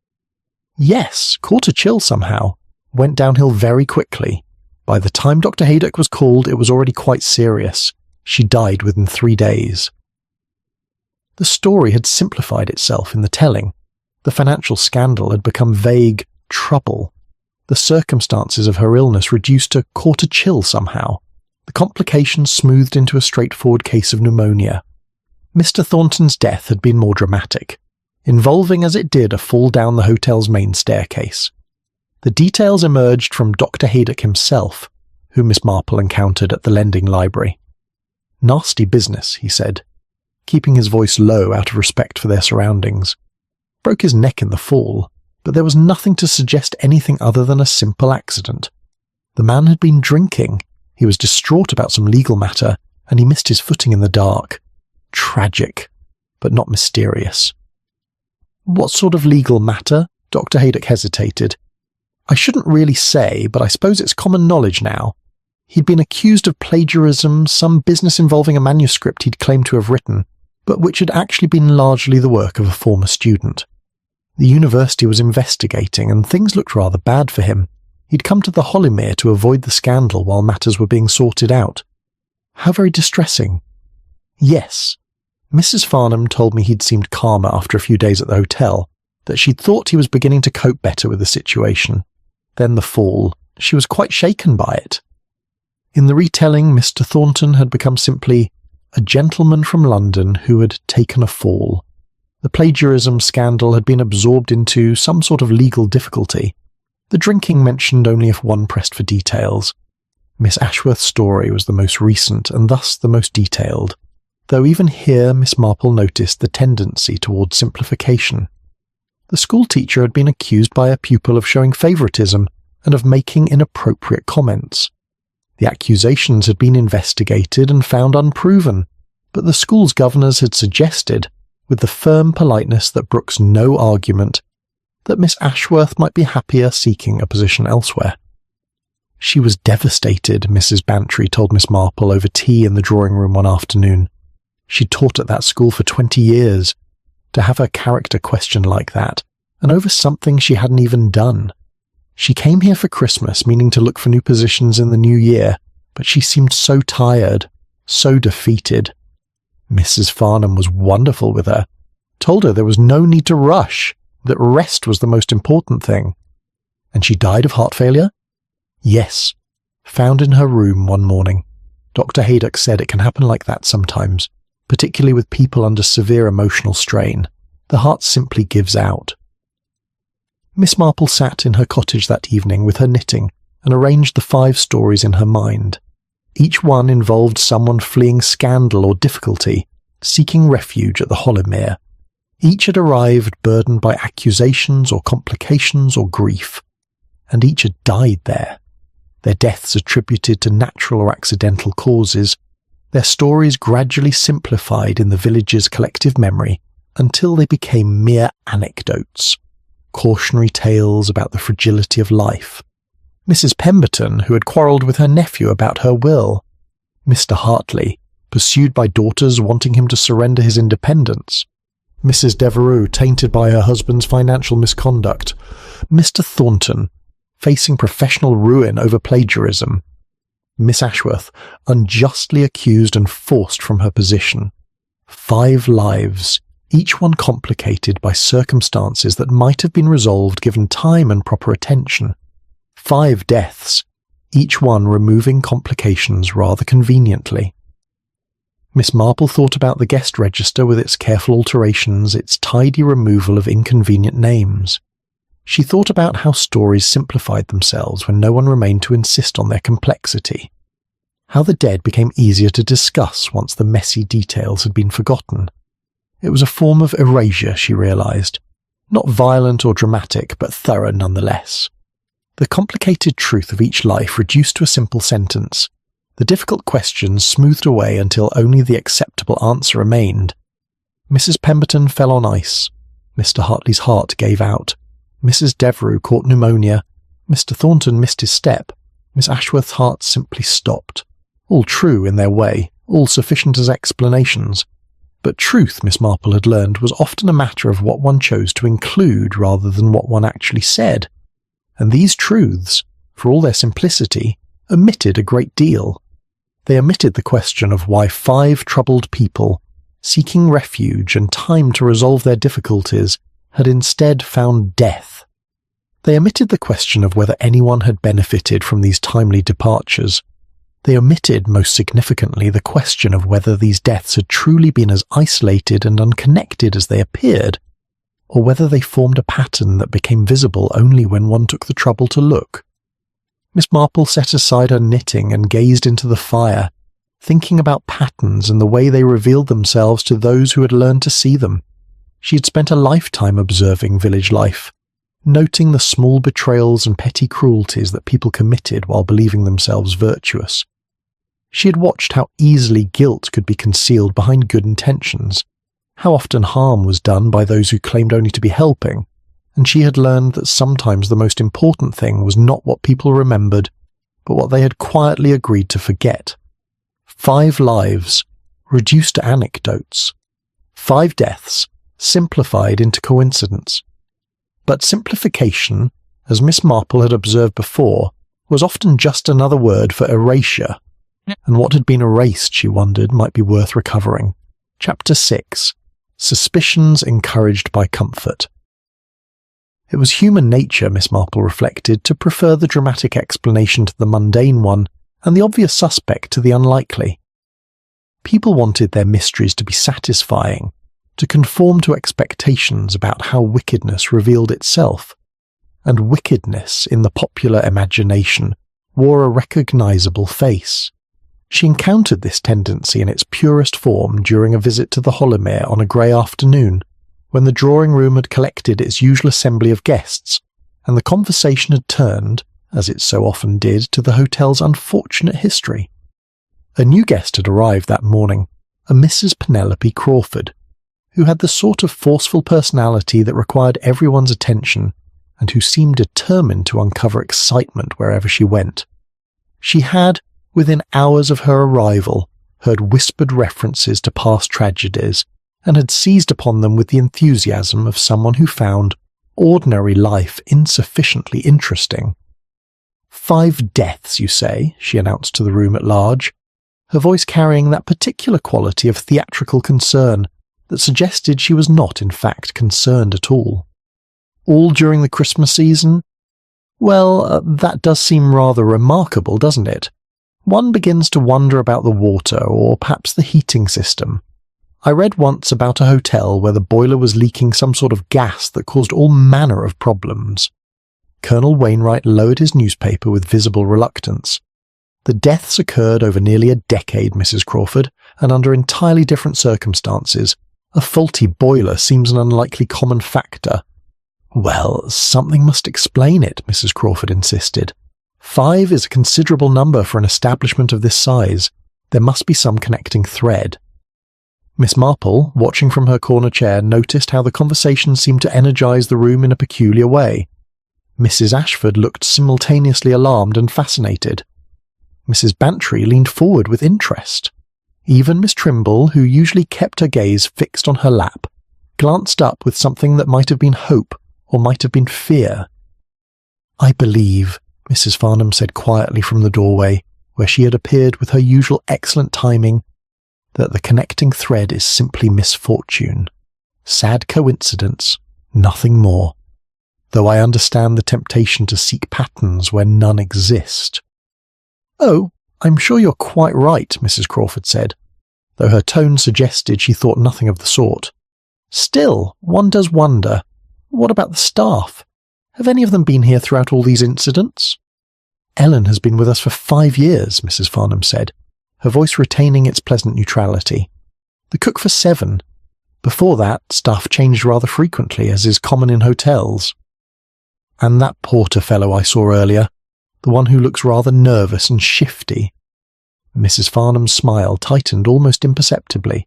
Yes, caught a chill somehow. Went downhill very quickly. By the time Dr. Haydock was called, it was already quite serious. She died within 3 days." The story had simplified itself in the telling. The financial scandal had become vague trouble. The circumstances of her illness reduced to caught a chill somehow. The complications smoothed into a straightforward case of pneumonia. Mr. Thornton's death had been more dramatic, involving as it did a fall down the hotel's main staircase. The details emerged from Dr. Haydock himself, whom Miss Marple encountered at the lending library. "Nasty business," he said, keeping his voice low out of respect for their surroundings. "Broke his neck in the fall, but there was nothing to suggest anything other than a simple accident. The man had been drinking, he was distraught about some legal matter, and he missed his footing in the dark. Tragic, but not mysterious." "What sort of legal matter?" Dr. Haydock hesitated. "I shouldn't really say, but I suppose it's common knowledge now. He'd been accused of plagiarism, some business involving a manuscript he'd claimed to have written, but which had actually been largely the work of a former student. The university was investigating, and things looked rather bad for him. He'd come to the Hollymere to avoid the scandal while matters were being sorted out." "How very distressing." "Yes. Mrs. Farnham told me he'd seemed calmer after a few days at the hotel, that she'd thought he was beginning to cope better with the situation. Then the fall. She was quite shaken by it. In the retelling, Mr. Thornton had become simply a gentleman from London who had taken a fall. The plagiarism scandal had been absorbed into some sort of legal difficulty. The drinking mentioned only if one pressed for details. Miss Ashworth's story was the most recent and thus the most detailed, though even here Miss Marple noticed the tendency towards simplification. The schoolteacher had been accused by a pupil of showing favouritism and of making inappropriate comments. The accusations had been investigated and found unproven, but the school's governors had suggested, with the firm politeness that brooks no argument, that Miss Ashworth might be happier seeking a position elsewhere. She was devastated, Mrs. Bantry told Miss Marple over tea in the drawing-room one afternoon. She'd taught at that school for 20 years. To have her character questioned like that, and over something she hadn't even done. She came here for Christmas, meaning to look for new positions in the new year, but she seemed so tired, so defeated. Mrs. Farnham was wonderful with her, told her there was no need to rush, that rest was the most important thing. And she died of heart failure? Yes, found in her room one morning. Dr. Haydock said it can happen like that sometimes, particularly with people under severe emotional strain. The heart simply gives out. Miss Marple sat in her cottage that evening with her knitting and arranged the 5 stories in her mind. Each one involved someone fleeing scandal or difficulty, seeking refuge at the Hollowmere. Each had arrived burdened by accusations or complications or grief, and each had died there. Their deaths attributed to natural or accidental causes, their stories gradually simplified in the village's collective memory until they became mere anecdotes, cautionary tales about the fragility of life. Mrs. Pemberton, who had quarrelled with her nephew about her will. Mr. Hartley, pursued by daughters wanting him to surrender his independence. Mrs. Devereux, tainted by her husband's financial misconduct. Mr. Thornton, facing professional ruin over plagiarism. Miss Ashworth, unjustly accused and forced from her position. 5 lives, each one complicated by circumstances that might have been resolved given time and proper attention. 5 deaths, each one removing complications rather conveniently. Miss Marple thought about the guest register with its careful alterations, its tidy removal of inconvenient names. She thought about how stories simplified themselves when no one remained to insist on their complexity. How the dead became easier to discuss once the messy details had been forgotten. It was a form of erasure, she realised. Not violent or dramatic, but thorough nonetheless. The complicated truth of each life reduced to a simple sentence. The difficult questions smoothed away until only the acceptable answer remained. Mrs. Pemberton fell on ice. Mr. Hartley's heart gave out. Mrs. Devereux caught pneumonia. Mr. Thornton missed his step. Miss Ashworth's heart simply stopped. All true in their way, all sufficient as explanations. But truth, Miss Marple had learned, was often a matter of what one chose to include rather than what one actually said. And these truths, for all their simplicity, omitted a great deal. They omitted the question of why 5 troubled people, seeking refuge and time to resolve their difficulties, had instead found death. They omitted the question of whether anyone had benefited from these timely departures. They omitted, most significantly, the question of whether these deaths had truly been as isolated and unconnected as they appeared, or whether they formed a pattern that became visible only when one took the trouble to look. Miss Marple set aside her knitting and gazed into the fire, thinking about patterns and the way they revealed themselves to those who had learned to see them. She had spent a lifetime observing village life, noting the small betrayals and petty cruelties that people committed while believing themselves virtuous. She had watched how easily guilt could be concealed behind good intentions, how often harm was done by those who claimed only to be helping, and she had learned that sometimes the most important thing was not what people remembered, but what they had quietly agreed to forget. 5 lives, reduced to anecdotes. 5 deaths, simplified into coincidence. But simplification, as Miss Marple had observed before, was often just another word for erasure, and what had been erased, she wondered, might be worth recovering. Chapter 6. Suspicions encouraged by comfort. It was human nature, Miss Marple reflected, to prefer the dramatic explanation to the mundane one, and the obvious suspect to the unlikely. People wanted their mysteries to be satisfying, to conform to expectations about how wickedness revealed itself, and wickedness, in the popular imagination, wore a recognizable face. She encountered this tendency in its purest form during a visit to the Hollowmere on a grey afternoon, when the drawing-room had collected its usual assembly of guests, and the conversation had turned, as it so often did, to the hotel's unfortunate history. A new guest had arrived that morning, a Mrs. Penelope Crawford, who had the sort of forceful personality that required everyone's attention, and who seemed determined to uncover excitement wherever she went. She had, within hours of her arrival, heard whispered references to past tragedies, and had seized upon them with the enthusiasm of someone who found ordinary life insufficiently interesting. 5 deaths, you say, she announced to the room at large. her voice carrying that particular quality of theatrical concern that suggested she was not, in fact, concerned at all. All during the Christmas season? Well, that does seem rather remarkable, doesn't it? One begins to wonder about the water, or perhaps the heating system. I read once about a hotel where the boiler was leaking some sort of gas that caused all manner of problems. Colonel Wainwright lowered his newspaper with visible reluctance. The deaths occurred over nearly a decade, Mrs. Crawford, and under entirely different circumstances. A faulty boiler seems an unlikely common factor. Well, something must explain it, Mrs. Crawford insisted. 5 is a considerable number for an establishment of this size. There must be some connecting thread. Miss Marple, watching from her corner chair, noticed how the conversation seemed to energize the room in a peculiar way. Mrs. Ashford looked simultaneously alarmed and fascinated. Mrs. Bantry leaned forward with interest. Even Miss Trimble, who usually kept her gaze fixed on her lap, glanced up with something that might have been hope or might have been fear. "I believe," Mrs. Farnham said quietly from the doorway, where she had appeared with her usual excellent timing, "that the connecting thread is simply misfortune. Sad coincidence, nothing more. Though I understand the temptation to seek patterns where none exist." "Oh, I'm sure you're quite right," Mrs. Crawford said, though her tone suggested she thought nothing of the sort. "Still, one does wonder, what about the staff? Have any of them been here throughout all these incidents?" "Ellen has been with us for 5 years," Mrs. Farnham said, her voice retaining its pleasant neutrality. "The cook for 7. Before that, staff changed rather frequently, as is common in hotels. And that porter fellow I saw earlier, the one who looks rather nervous and shifty." Mrs. Farnham's smile tightened almost imperceptibly.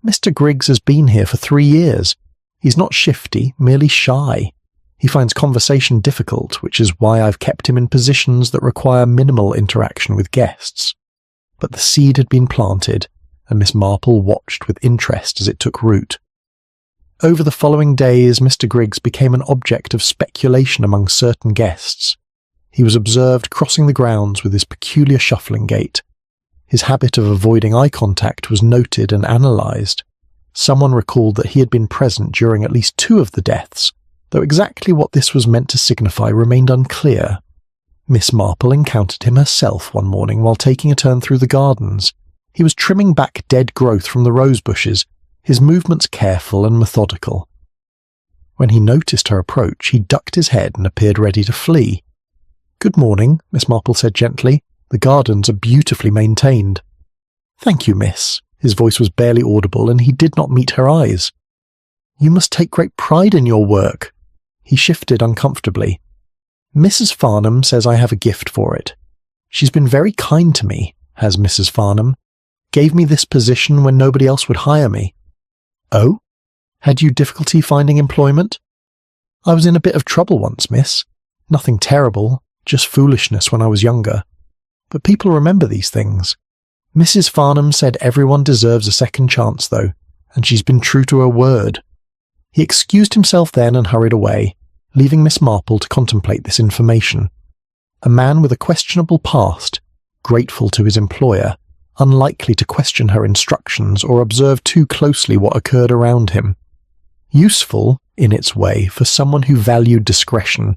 "Mr. Griggs has been here for 3 years. He's not shifty, merely shy. He finds conversation difficult, which is why I've kept him in positions that require minimal interaction with guests." But the seed had been planted, and Miss Marple watched with interest as it took root. Over the following days, Mr. Griggs became an object of speculation among certain guests. He was observed crossing the grounds with his peculiar shuffling gait. His habit of avoiding eye contact was noted and analysed. Someone recalled that he had been present during at least 2 of the deaths, though exactly what this was meant to signify remained unclear. Miss Marple encountered him herself one morning while taking a turn through the gardens. He was trimming back dead growth from the rose bushes, his movements careful and methodical. When he noticed her approach, he ducked his head and appeared ready to flee. "Good morning," Miss Marple said gently. "The gardens are beautifully maintained." "Thank you, miss." His voice was barely audible, and he did not meet her eyes. "You must take great pride in your work." He shifted uncomfortably. "Mrs. Farnham says I have a gift for it. She's been very kind to me, has Mrs. Farnham. Gave me this position when nobody else would hire me." "Oh? Had you difficulty finding employment?" "I was in a bit of trouble once, miss. Nothing terrible, just foolishness when I was younger. But people remember these things. Mrs. Farnham said everyone deserves a second chance, though, and she's been true to her word." He excused himself then and hurried away, leaving Miss Marple to contemplate this information. A man with a questionable past, grateful to his employer, unlikely to question her instructions or observe too closely what occurred around him. Useful, in its way, for someone who valued discretion,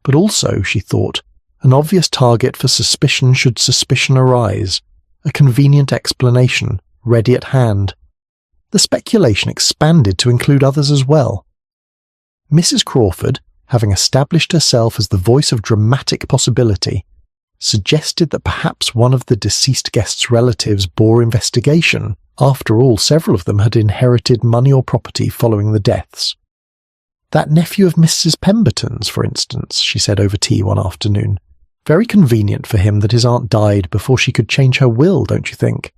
but also, she thought, an obvious target for suspicion should suspicion arise, a convenient explanation, ready at hand. The speculation expanded to include others as well. Mrs. Crawford, having established herself as the voice of dramatic possibility, suggested that perhaps one of the deceased guest's relatives bore investigation. After all, several of them had inherited money or property following the deaths. "That nephew of Mrs. Pemberton's, for instance," she said over tea one afternoon. "Very convenient for him that his aunt died before she could change her will, don't you think?"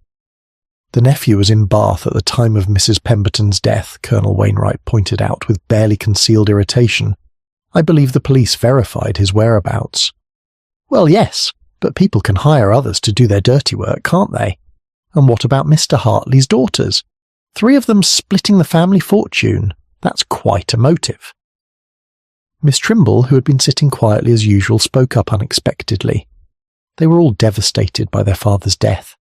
"The nephew was in Bath at the time of Mrs. Pemberton's death," Colonel Wainwright pointed out with barely concealed irritation. "I believe the police verified his whereabouts." "Well, yes, but people can hire others to do their dirty work, can't they? And what about Mr. Hartley's daughters? 3 of them splitting the family fortune. That's quite a motive." Miss Trimble, who had been sitting quietly as usual, spoke up unexpectedly. "They were all devastated by their father's death.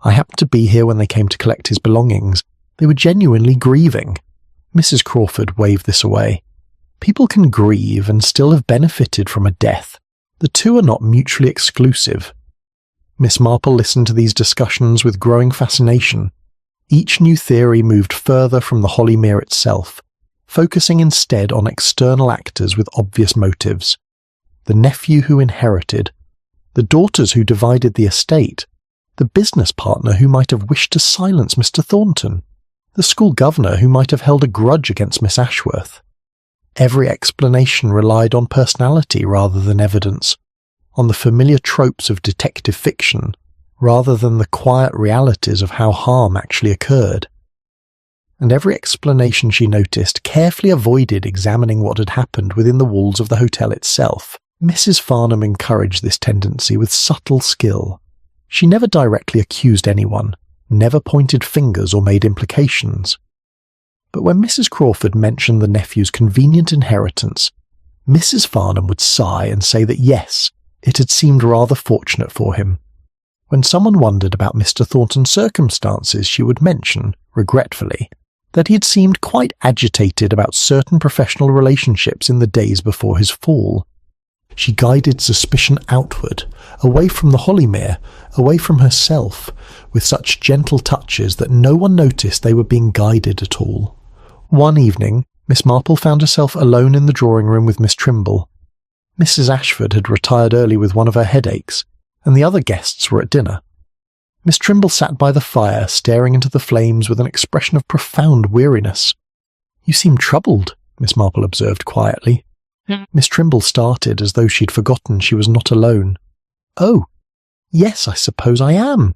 I happened to be here when they came to collect his belongings. They were genuinely grieving." Mrs. Crawford waved this away. People can grieve and still have benefited from a death. The two are not mutually exclusive. Miss Marple listened to these discussions with growing fascination. Each new theory moved further from the Hollymere itself, focusing instead on external actors with obvious motives. The nephew who inherited, the daughters who divided the estate, the business partner who might have wished to silence Mr. Thornton, the school governor who might have held a grudge against Miss Ashworth. Every explanation relied on personality rather than evidence, on the familiar tropes of detective fiction rather than the quiet realities of how harm actually occurred. And every explanation she noticed carefully avoided examining what had happened within the walls of the hotel itself. Mrs. Farnham encouraged this tendency with subtle skill. She never directly accused anyone, never pointed fingers or made implications. But when Mrs. Crawford mentioned the nephew's convenient inheritance, Mrs. Farnham would sigh and say that yes, it had seemed rather fortunate for him. When someone wondered about Mr. Thornton's circumstances, she would mention, regretfully, that he had seemed quite agitated about certain professional relationships in the days before his fall. She guided suspicion outward, away from the Hollymere, away from herself, with such gentle touches that no one noticed they were being guided at all. One evening, Miss Marple found herself alone in the drawing room with Miss Trimble. Mrs. Ashford had retired early with one of her headaches, and the other guests were at dinner. Miss Trimble sat by the fire, staring into the flames with an expression of profound weariness. "You seem troubled," Miss Marple observed quietly. Miss Trimble started as though she'd forgotten she was not alone. "Oh, yes, I suppose I am.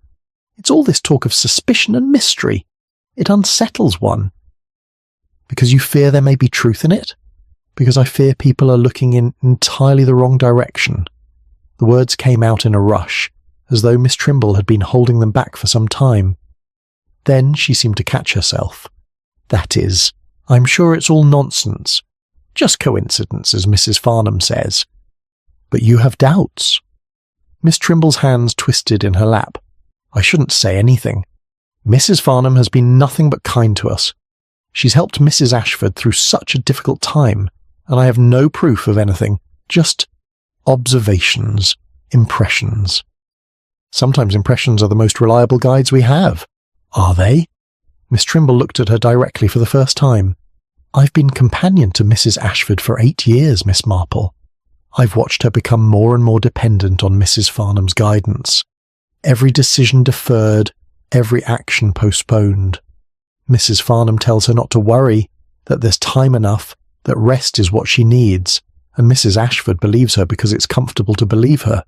It's all this talk of suspicion and mystery. It unsettles one." "Because you fear there may be truth in it?" "Because I fear people are looking in entirely the wrong direction." The words came out in a rush, as though Miss Trimble had been holding them back for some time. Then she seemed to catch herself. "That is, I'm sure it's all nonsense. Just coincidence, as Mrs. Farnham says." "But you have doubts." Miss Trimble's hands twisted in her lap. "I shouldn't say anything. Mrs. Farnham has been nothing but kind to us. She's helped Mrs. Ashford through such a difficult time, and I have no proof of anything, just observations, impressions." "Sometimes impressions are the most reliable guides we have." "Are they?" Miss Trimble looked at her directly for the first time. "I've been companion to Mrs. Ashford for 8 years, Miss Marple. I've watched her become more and more dependent on Mrs. Farnham's guidance. Every decision deferred, every action postponed. Mrs. Farnham tells her not to worry, that there's time enough, that rest is what she needs, and Mrs. Ashford believes her because it's comfortable to believe her."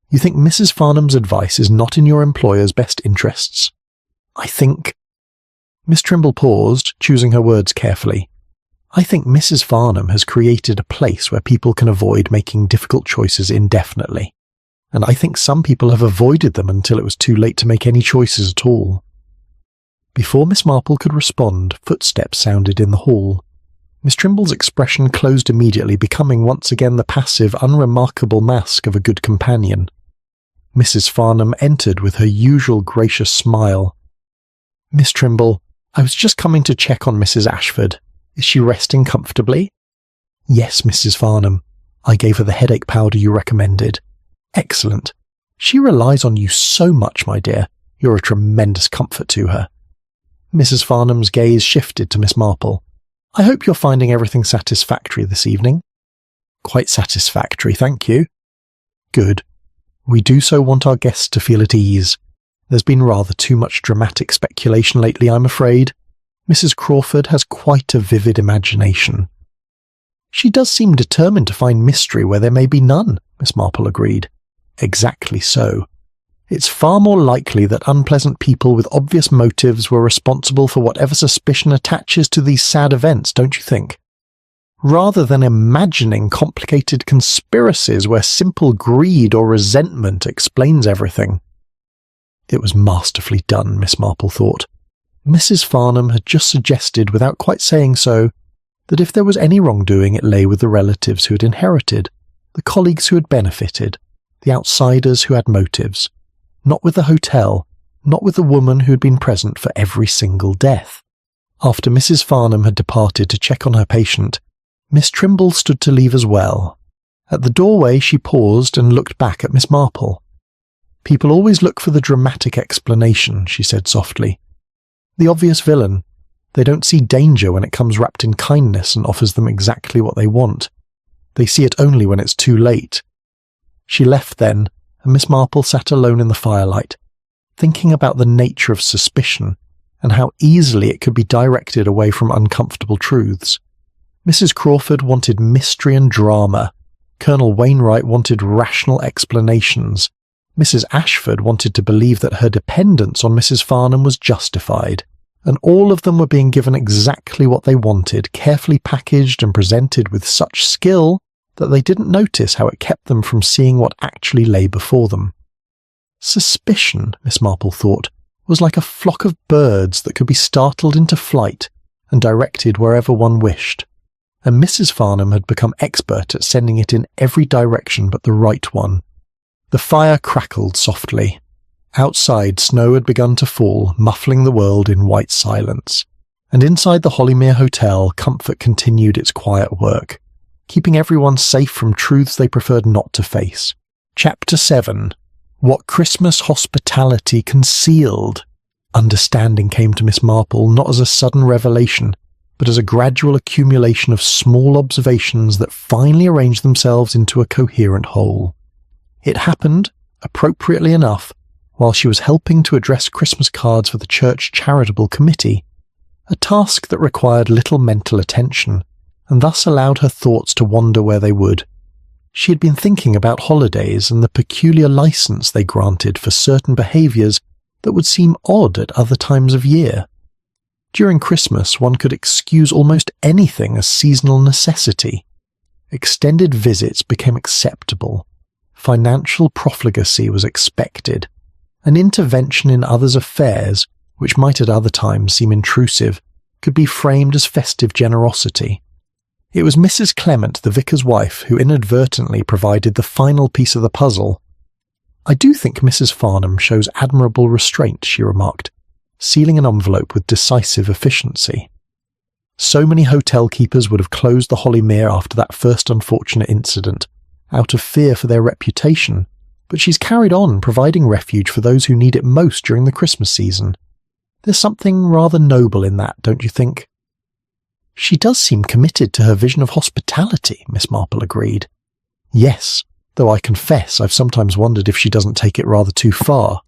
"You think Mrs. Farnham's advice is not in your employer's best interests?" "I think—" Miss Trimble paused, choosing her words carefully. "I think Mrs. Farnham has created a place where people can avoid making difficult choices indefinitely, and I think some people have avoided them until it was too late to make any choices at all." Before Miss Marple could respond, footsteps sounded in the hall. Miss Trimble's expression closed immediately, becoming once again the passive, unremarkable mask of a good companion. Mrs. Farnham entered with her usual gracious smile. "Miss Trimble, I was just coming to check on Mrs. Ashford. Is she resting comfortably?" "Yes, Mrs. Farnham. I gave her the headache powder you recommended." "Excellent. She relies on you so much, my dear. You're a tremendous comfort to her." Mrs. Farnham's gaze shifted to Miss Marple. "I hope you're finding everything satisfactory this evening." "Quite satisfactory, thank you." "Good. We do so want our guests to feel at ease. There's been rather too much dramatic speculation lately, I'm afraid. Mrs. Crawford has quite a vivid imagination." "She does seem determined to find mystery where there may be none," Miss Marple agreed. "Exactly so. It's far more likely that unpleasant people with obvious motives were responsible for whatever suspicion attaches to these sad events, don't you think? Rather than imagining complicated conspiracies where simple greed or resentment explains everything." It was masterfully done, Miss Marple thought. Mrs. Farnham had just suggested, without quite saying so, that if there was any wrongdoing it lay with the relatives who had inherited, the colleagues who had benefited, the outsiders who had motives, not with the hotel, not with the woman who had been present for every single death. After Mrs. Farnham had departed to check on her patient, Miss Trimble stood to leave as well. At the doorway she paused and looked back at Miss Marple. "People always look for the dramatic explanation," she said softly. "The obvious villain. They don't see danger when it comes wrapped in kindness and offers them exactly what they want. They see it only when it's too late." She left then, and Miss Marple sat alone in the firelight, thinking about the nature of suspicion and how easily it could be directed away from uncomfortable truths. Mrs. Crawford wanted mystery and drama. Colonel Wainwright wanted rational explanations. Mrs. Ashford wanted to believe that her dependence on Mrs. Farnham was justified, and all of them were being given exactly what they wanted, carefully packaged and presented with such skill that they didn't notice how it kept them from seeing what actually lay before them. Suspicion, Miss Marple thought, was like a flock of birds that could be startled into flight and directed wherever one wished, and Mrs. Farnham had become expert at sending it in every direction but the right one. The fire crackled softly. Outside, snow had begun to fall, muffling the world in white silence, and inside the Hollymere Hotel, comfort continued its quiet work, keeping everyone safe from truths they preferred not to face. Chapter 7. What Christmas Hospitality Concealed. Understanding came to Miss Marple not as a sudden revelation, but as a gradual accumulation of small observations that finally arranged themselves into a coherent whole. It happened, appropriately enough, while she was helping to address Christmas cards for the church charitable committee, a task that required little mental attention, and thus allowed her thoughts to wander where they would. She had been thinking about holidays and the peculiar license they granted for certain behaviours that would seem odd at other times of year. During Christmas, one could excuse almost anything as seasonal necessity. Extended visits became acceptable. Financial profligacy was expected. An intervention in others' affairs, which might at other times seem intrusive, could be framed as festive generosity. It was Mrs. Clement, the vicar's wife, who inadvertently provided the final piece of the puzzle. "I do think Mrs. Farnham shows admirable restraint," she remarked, sealing an envelope with decisive efficiency. So many hotel keepers would have closed the Hollymere after that first unfortunate incident, out of fear for their reputation, but she's carried on providing refuge for those who need it most during the Christmas season. There's something rather noble in that, don't you think? "She does seem committed to her vision of hospitality," Miss Marple agreed. "Yes, though I confess I've sometimes wondered if she doesn't take it rather too far.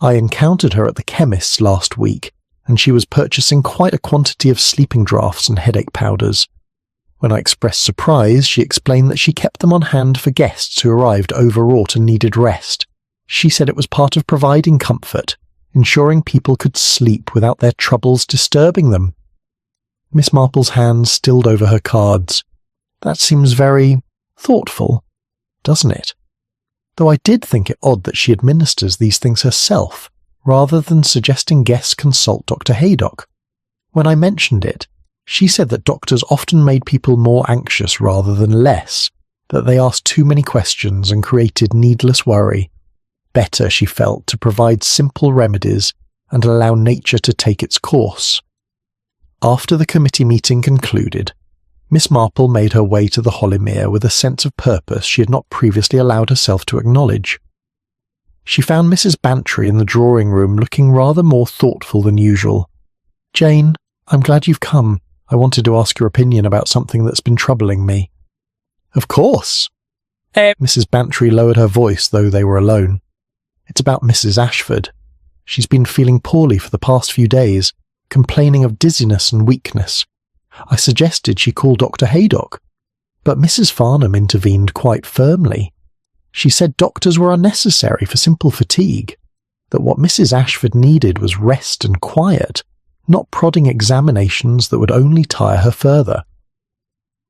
I encountered her at the chemist's last week, and she was purchasing quite a quantity of sleeping draughts and headache powders. When I expressed surprise, she explained that she kept them on hand for guests who arrived overwrought and needed rest. She said it was part of providing comfort, ensuring people could sleep without their troubles disturbing them." Miss Marple's hands stilled over her cards. "That seems very thoughtful, doesn't it? Though I did think it odd that she administers these things herself, rather than suggesting guests consult Dr. Haydock. When I mentioned it, she said that doctors often made people more anxious rather than less, that they asked too many questions and created needless worry. Better, she felt, to provide simple remedies and allow nature to take its course." After the committee meeting concluded, Miss Marple made her way to the Hollymere with a sense of purpose she had not previously allowed herself to acknowledge. She found Mrs. Bantry in the drawing-room looking rather more thoughtful than usual. "Jane, I'm glad you've come. I wanted to ask your opinion about something that's been troubling me." "Of course." Mrs. Bantry lowered her voice, though they were alone. "It's about Mrs. Ashford. She's been feeling poorly for the past few days, complaining of dizziness and weakness. I suggested she call Dr. Haydock, but Mrs. Farnham intervened quite firmly. She said doctors were unnecessary for simple fatigue, that what Mrs. Ashford needed was rest and quiet, not prodding examinations that would only tire her further.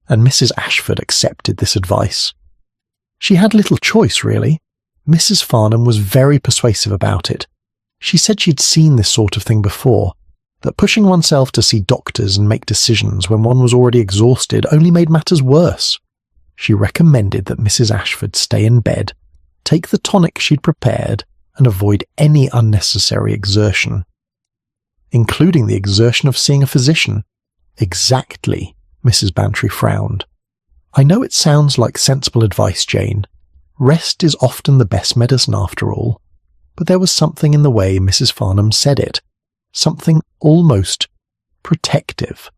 And Mrs. Ashford accepted this advice. She had little choice, really. Mrs. Farnham was very persuasive about it. She said she'd seen this sort of thing before, that pushing oneself to see doctors and make decisions when one was already exhausted only made matters worse. She recommended that Mrs. Ashford stay in bed, take the tonic she'd prepared, and avoid any unnecessary exertion, including the exertion of seeing a physician. Exactly, Mrs. Bantry frowned. I know it sounds like sensible advice, Jane. Rest is often the best medicine after all. But there was something in the way Mrs. Farnham said it, something almost protective,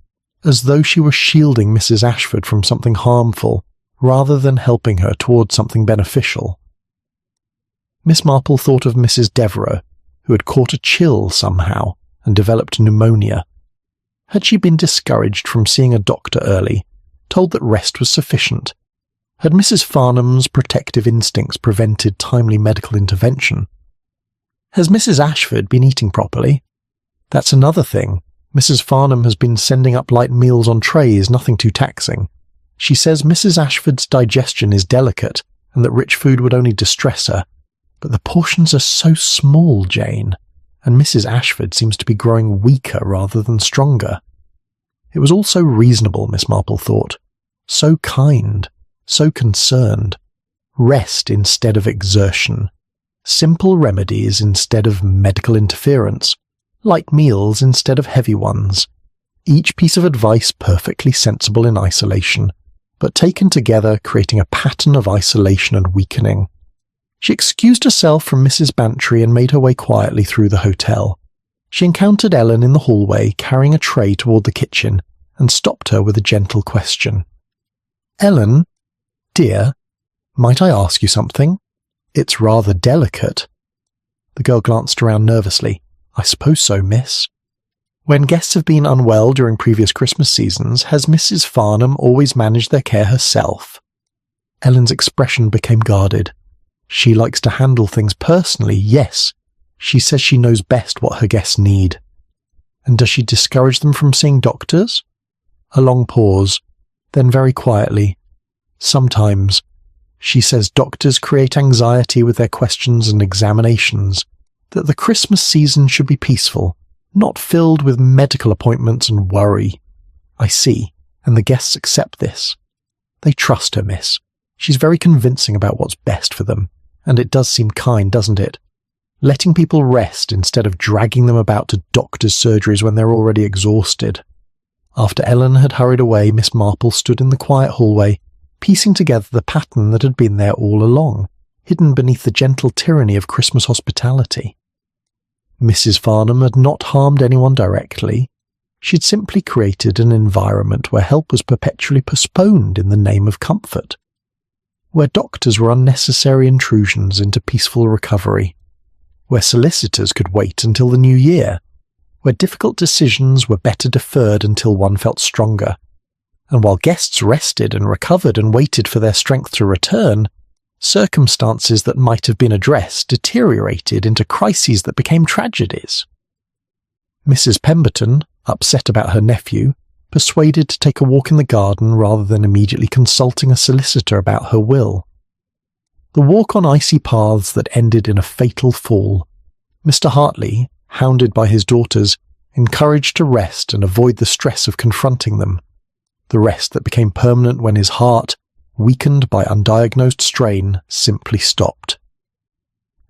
as though she were shielding Mrs. Ashford from something harmful rather than helping her towards something beneficial. Miss Marple thought of Mrs. Devereux, who had caught a chill somehow and developed pneumonia. Had she been discouraged from seeing a doctor early, told that rest was sufficient? Had Mrs. Farnham's protective instincts prevented timely medical intervention? Has Mrs. Ashford been eating properly? That's another thing. Mrs. Farnham has been sending up light meals on trays, nothing too taxing. She says Mrs. Ashford's digestion is delicate and that rich food would only distress her. But the portions are so small, Jane, and Mrs. Ashford seems to be growing weaker rather than stronger. It was all so reasonable, Miss Marple thought. So kind, so concerned. Rest instead of exertion. Simple remedies instead of medical interference. Light meals instead of heavy ones. Each piece of advice perfectly sensible in isolation, but taken together creating a pattern of isolation and weakening. She excused herself from Mrs. Bantry and made her way quietly through the hotel. She encountered Ellen in the hallway carrying a tray toward the kitchen and stopped her with a gentle question. Ellen, dear, might I ask you something? It's rather delicate. The girl glanced around nervously. I suppose so, miss. When guests have been unwell during previous Christmas seasons, has Mrs. Farnham always managed their care herself? Ellen's expression became guarded. She likes to handle things personally, yes. She says she knows best what her guests need. And does she discourage them from seeing doctors? A long pause, then very quietly. Sometimes. She says doctors create anxiety with their questions and examinations, that the Christmas season should be peaceful, not filled with medical appointments and worry. I see, and the guests accept this. They trust her, miss. She's very convincing about what's best for them. And it does seem kind, doesn't it? Letting people rest instead of dragging them about to doctors' surgeries when they're already exhausted. After Ellen had hurried away, Miss Marple stood in the quiet hallway, piecing together the pattern that had been there all along, hidden beneath the gentle tyranny of Christmas hospitality. Mrs. Farnham had not harmed anyone directly. She'd simply created an environment where help was perpetually postponed in the name of comfort, where doctors were unnecessary intrusions into peaceful recovery, where solicitors could wait until the new year, where difficult decisions were better deferred until one felt stronger, and while guests rested and recovered and waited for their strength to return, circumstances that might have been addressed deteriorated into crises that became tragedies. Mrs. Pemberton, upset about her nephew, persuaded to take a walk in the garden rather than immediately consulting a solicitor about her will. The walk on icy paths that ended in a fatal fall. Mr. Hartley, hounded by his daughters, encouraged to rest and avoid the stress of confronting them. The rest that became permanent when his heart, weakened by undiagnosed strain, simply stopped.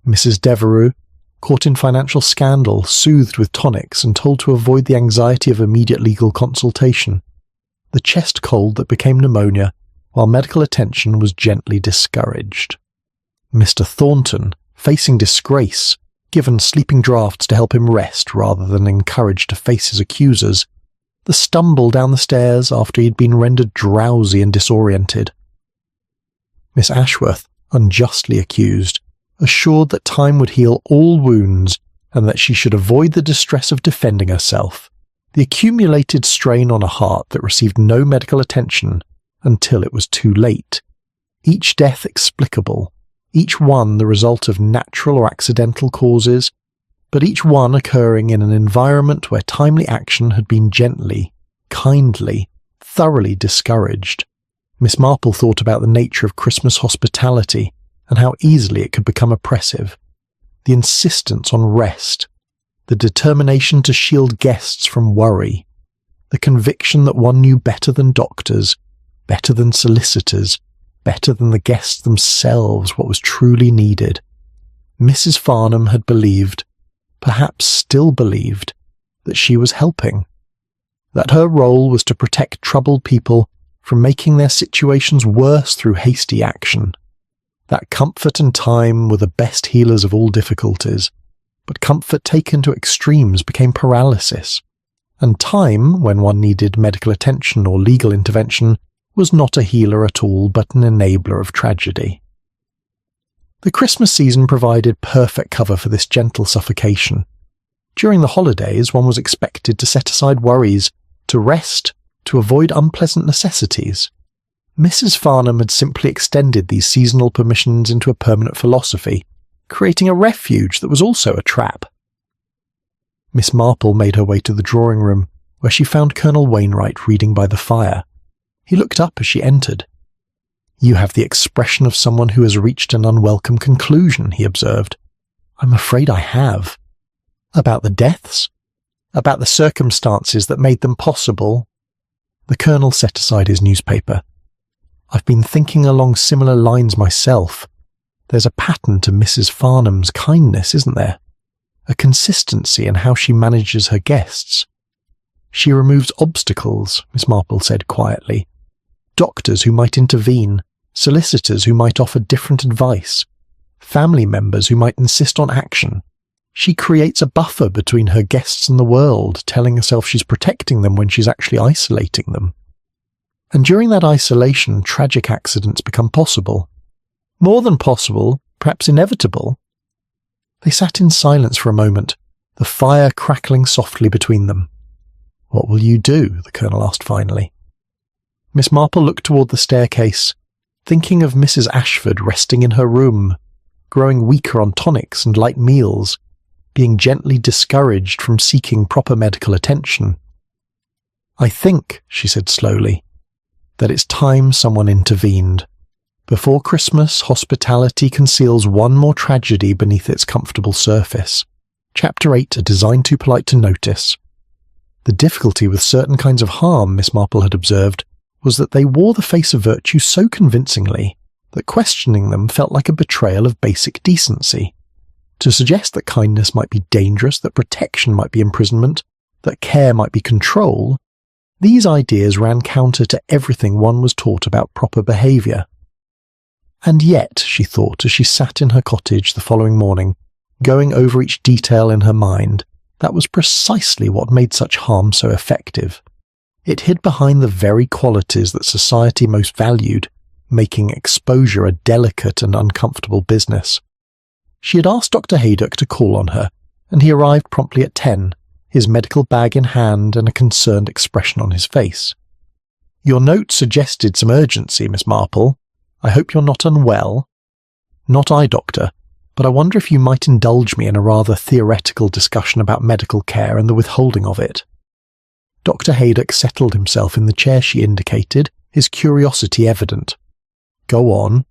Mrs. Devereux, caught in financial scandal, soothed with tonics and told to avoid the anxiety of immediate legal consultation. The chest cold that became pneumonia, while medical attention was gently discouraged. Mr. Thornton, facing disgrace, given sleeping draughts to help him rest rather than encouraged to face his accusers. The stumble down the stairs after he had been rendered drowsy and disoriented. Miss Ashworth, unjustly accused, assured that time would heal all wounds and that she should avoid the distress of defending herself, the accumulated strain on a heart that received no medical attention until it was too late, each death explicable, each one the result of natural or accidental causes, but each one occurring in an environment where timely action had been gently, kindly, thoroughly discouraged. Miss Marple thought about the nature of Christmas hospitality and how easily it could become oppressive. The insistence on rest, the determination to shield guests from worry, the conviction that one knew better than doctors, better than solicitors, better than the guests themselves what was truly needed. Mrs. Farnham had believed, perhaps still believed, that she was helping. That her role was to protect troubled people from making their situations worse through hasty action. That comfort and time were the best healers of all difficulties, but comfort taken to extremes became paralysis, and time, when one needed medical attention or legal intervention, was not a healer at all but an enabler of tragedy. The Christmas season provided perfect cover for this gentle suffocation. During the holidays, one was expected to set aside worries, to rest, to avoid unpleasant necessities. Mrs. Farnham had simply extended these seasonal permissions into a permanent philosophy, creating a refuge that was also a trap. Miss Marple made her way to the drawing room, where she found Colonel Wainwright reading by the fire. He looked up as she entered. "You have the expression of someone who has reached an unwelcome conclusion," he observed. "I'm afraid I have." "About the deaths? About the circumstances that made them possible?" The Colonel set aside his newspaper. "I've been thinking along similar lines myself. There's a pattern to Mrs. Farnham's kindness, isn't there? A consistency in how she manages her guests. She removes obstacles," Miss Marple said quietly. "Doctors who might intervene, solicitors who might offer different advice, family members who might insist on action. She creates a buffer between her guests and the world, telling herself she's protecting them when she's actually isolating them. And during that isolation, tragic accidents become possible. More than possible, perhaps inevitable." They sat in silence for a moment, the fire crackling softly between them. "What will you do?" the Colonel asked finally. Miss Marple looked toward the staircase, thinking of Mrs. Ashford resting in her room, growing weaker on tonics and light meals, being gently discouraged from seeking proper medical attention. "I think," she said slowly, "that it's time someone intervened. Before Christmas, hospitality conceals one more tragedy beneath its comfortable surface." Chapter 8, A Design Too Polite to Notice. The difficulty with certain kinds of harm, Miss Marple had observed, was that they wore the face of virtue so convincingly that questioning them felt like a betrayal of basic decency. To suggest that kindness might be dangerous, that protection might be imprisonment, that care might be control, these ideas ran counter to everything one was taught about proper behaviour. And yet, she thought as she sat in her cottage the following morning, going over each detail in her mind, that was precisely what made such harm so effective. It hid behind the very qualities that society most valued, making exposure a delicate and uncomfortable business. She had asked Dr. Haydock to call on her, and he arrived promptly at 10, his medical bag in hand and a concerned expression on his face. "Your note suggested some urgency, Miss Marple. I hope you're not unwell." "Not I, Doctor, but I wonder if you might indulge me in a rather theoretical discussion about medical care and the withholding of it." Dr. Haydock settled himself in the chair she indicated, his curiosity evident. "Go on."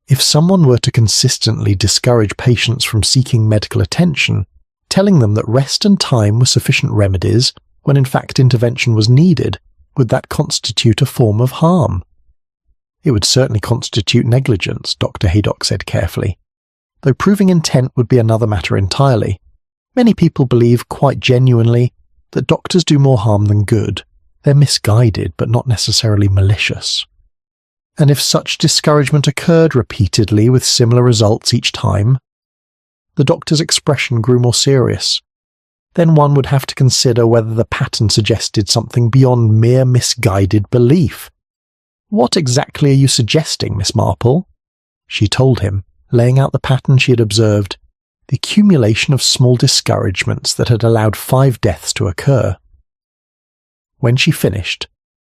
"If someone were to consistently discourage patients from seeking medical attention, telling them that rest and time were sufficient remedies, when in fact intervention was needed, would that constitute a form of harm?" "It would certainly constitute negligence," Dr. Haydock said carefully, "though proving intent would be another matter entirely. Many people believe, quite genuinely, that doctors do more harm than good. They're misguided, but not necessarily malicious. And if such discouragement occurred repeatedly with similar results each time," the doctor's expression grew more serious, "then one would have to consider whether the pattern suggested something beyond mere misguided belief. What exactly are you suggesting, Miss Marple?" She told him, laying out the pattern she had observed, the accumulation of small discouragements that had allowed 5 deaths to occur. When she finished,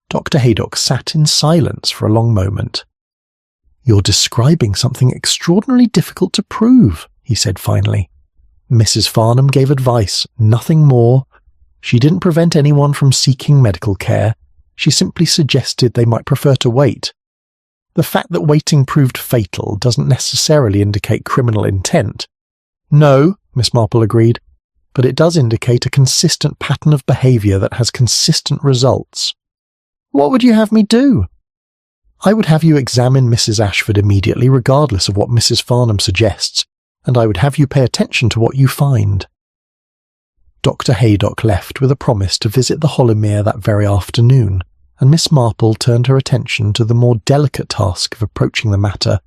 Dr. Haydock sat in silence for a long moment. "You're describing something extraordinarily difficult to prove," he said finally. "Mrs. Farnham gave advice, nothing more. She didn't prevent anyone from seeking medical care. She simply suggested they might prefer to wait. The fact that waiting proved fatal doesn't necessarily indicate criminal intent." "No," Miss Marple agreed, "but it does indicate a consistent pattern of behaviour that has consistent results." "What would you have me do?" "I would have you examine Mrs. Ashford immediately, regardless of what Mrs. Farnham suggests, and I would have you pay attention to what you find." Dr. Haydock left with a promise to visit the Hollowmere that very afternoon, and Miss Marple turned her attention to the more delicate task of approaching the matter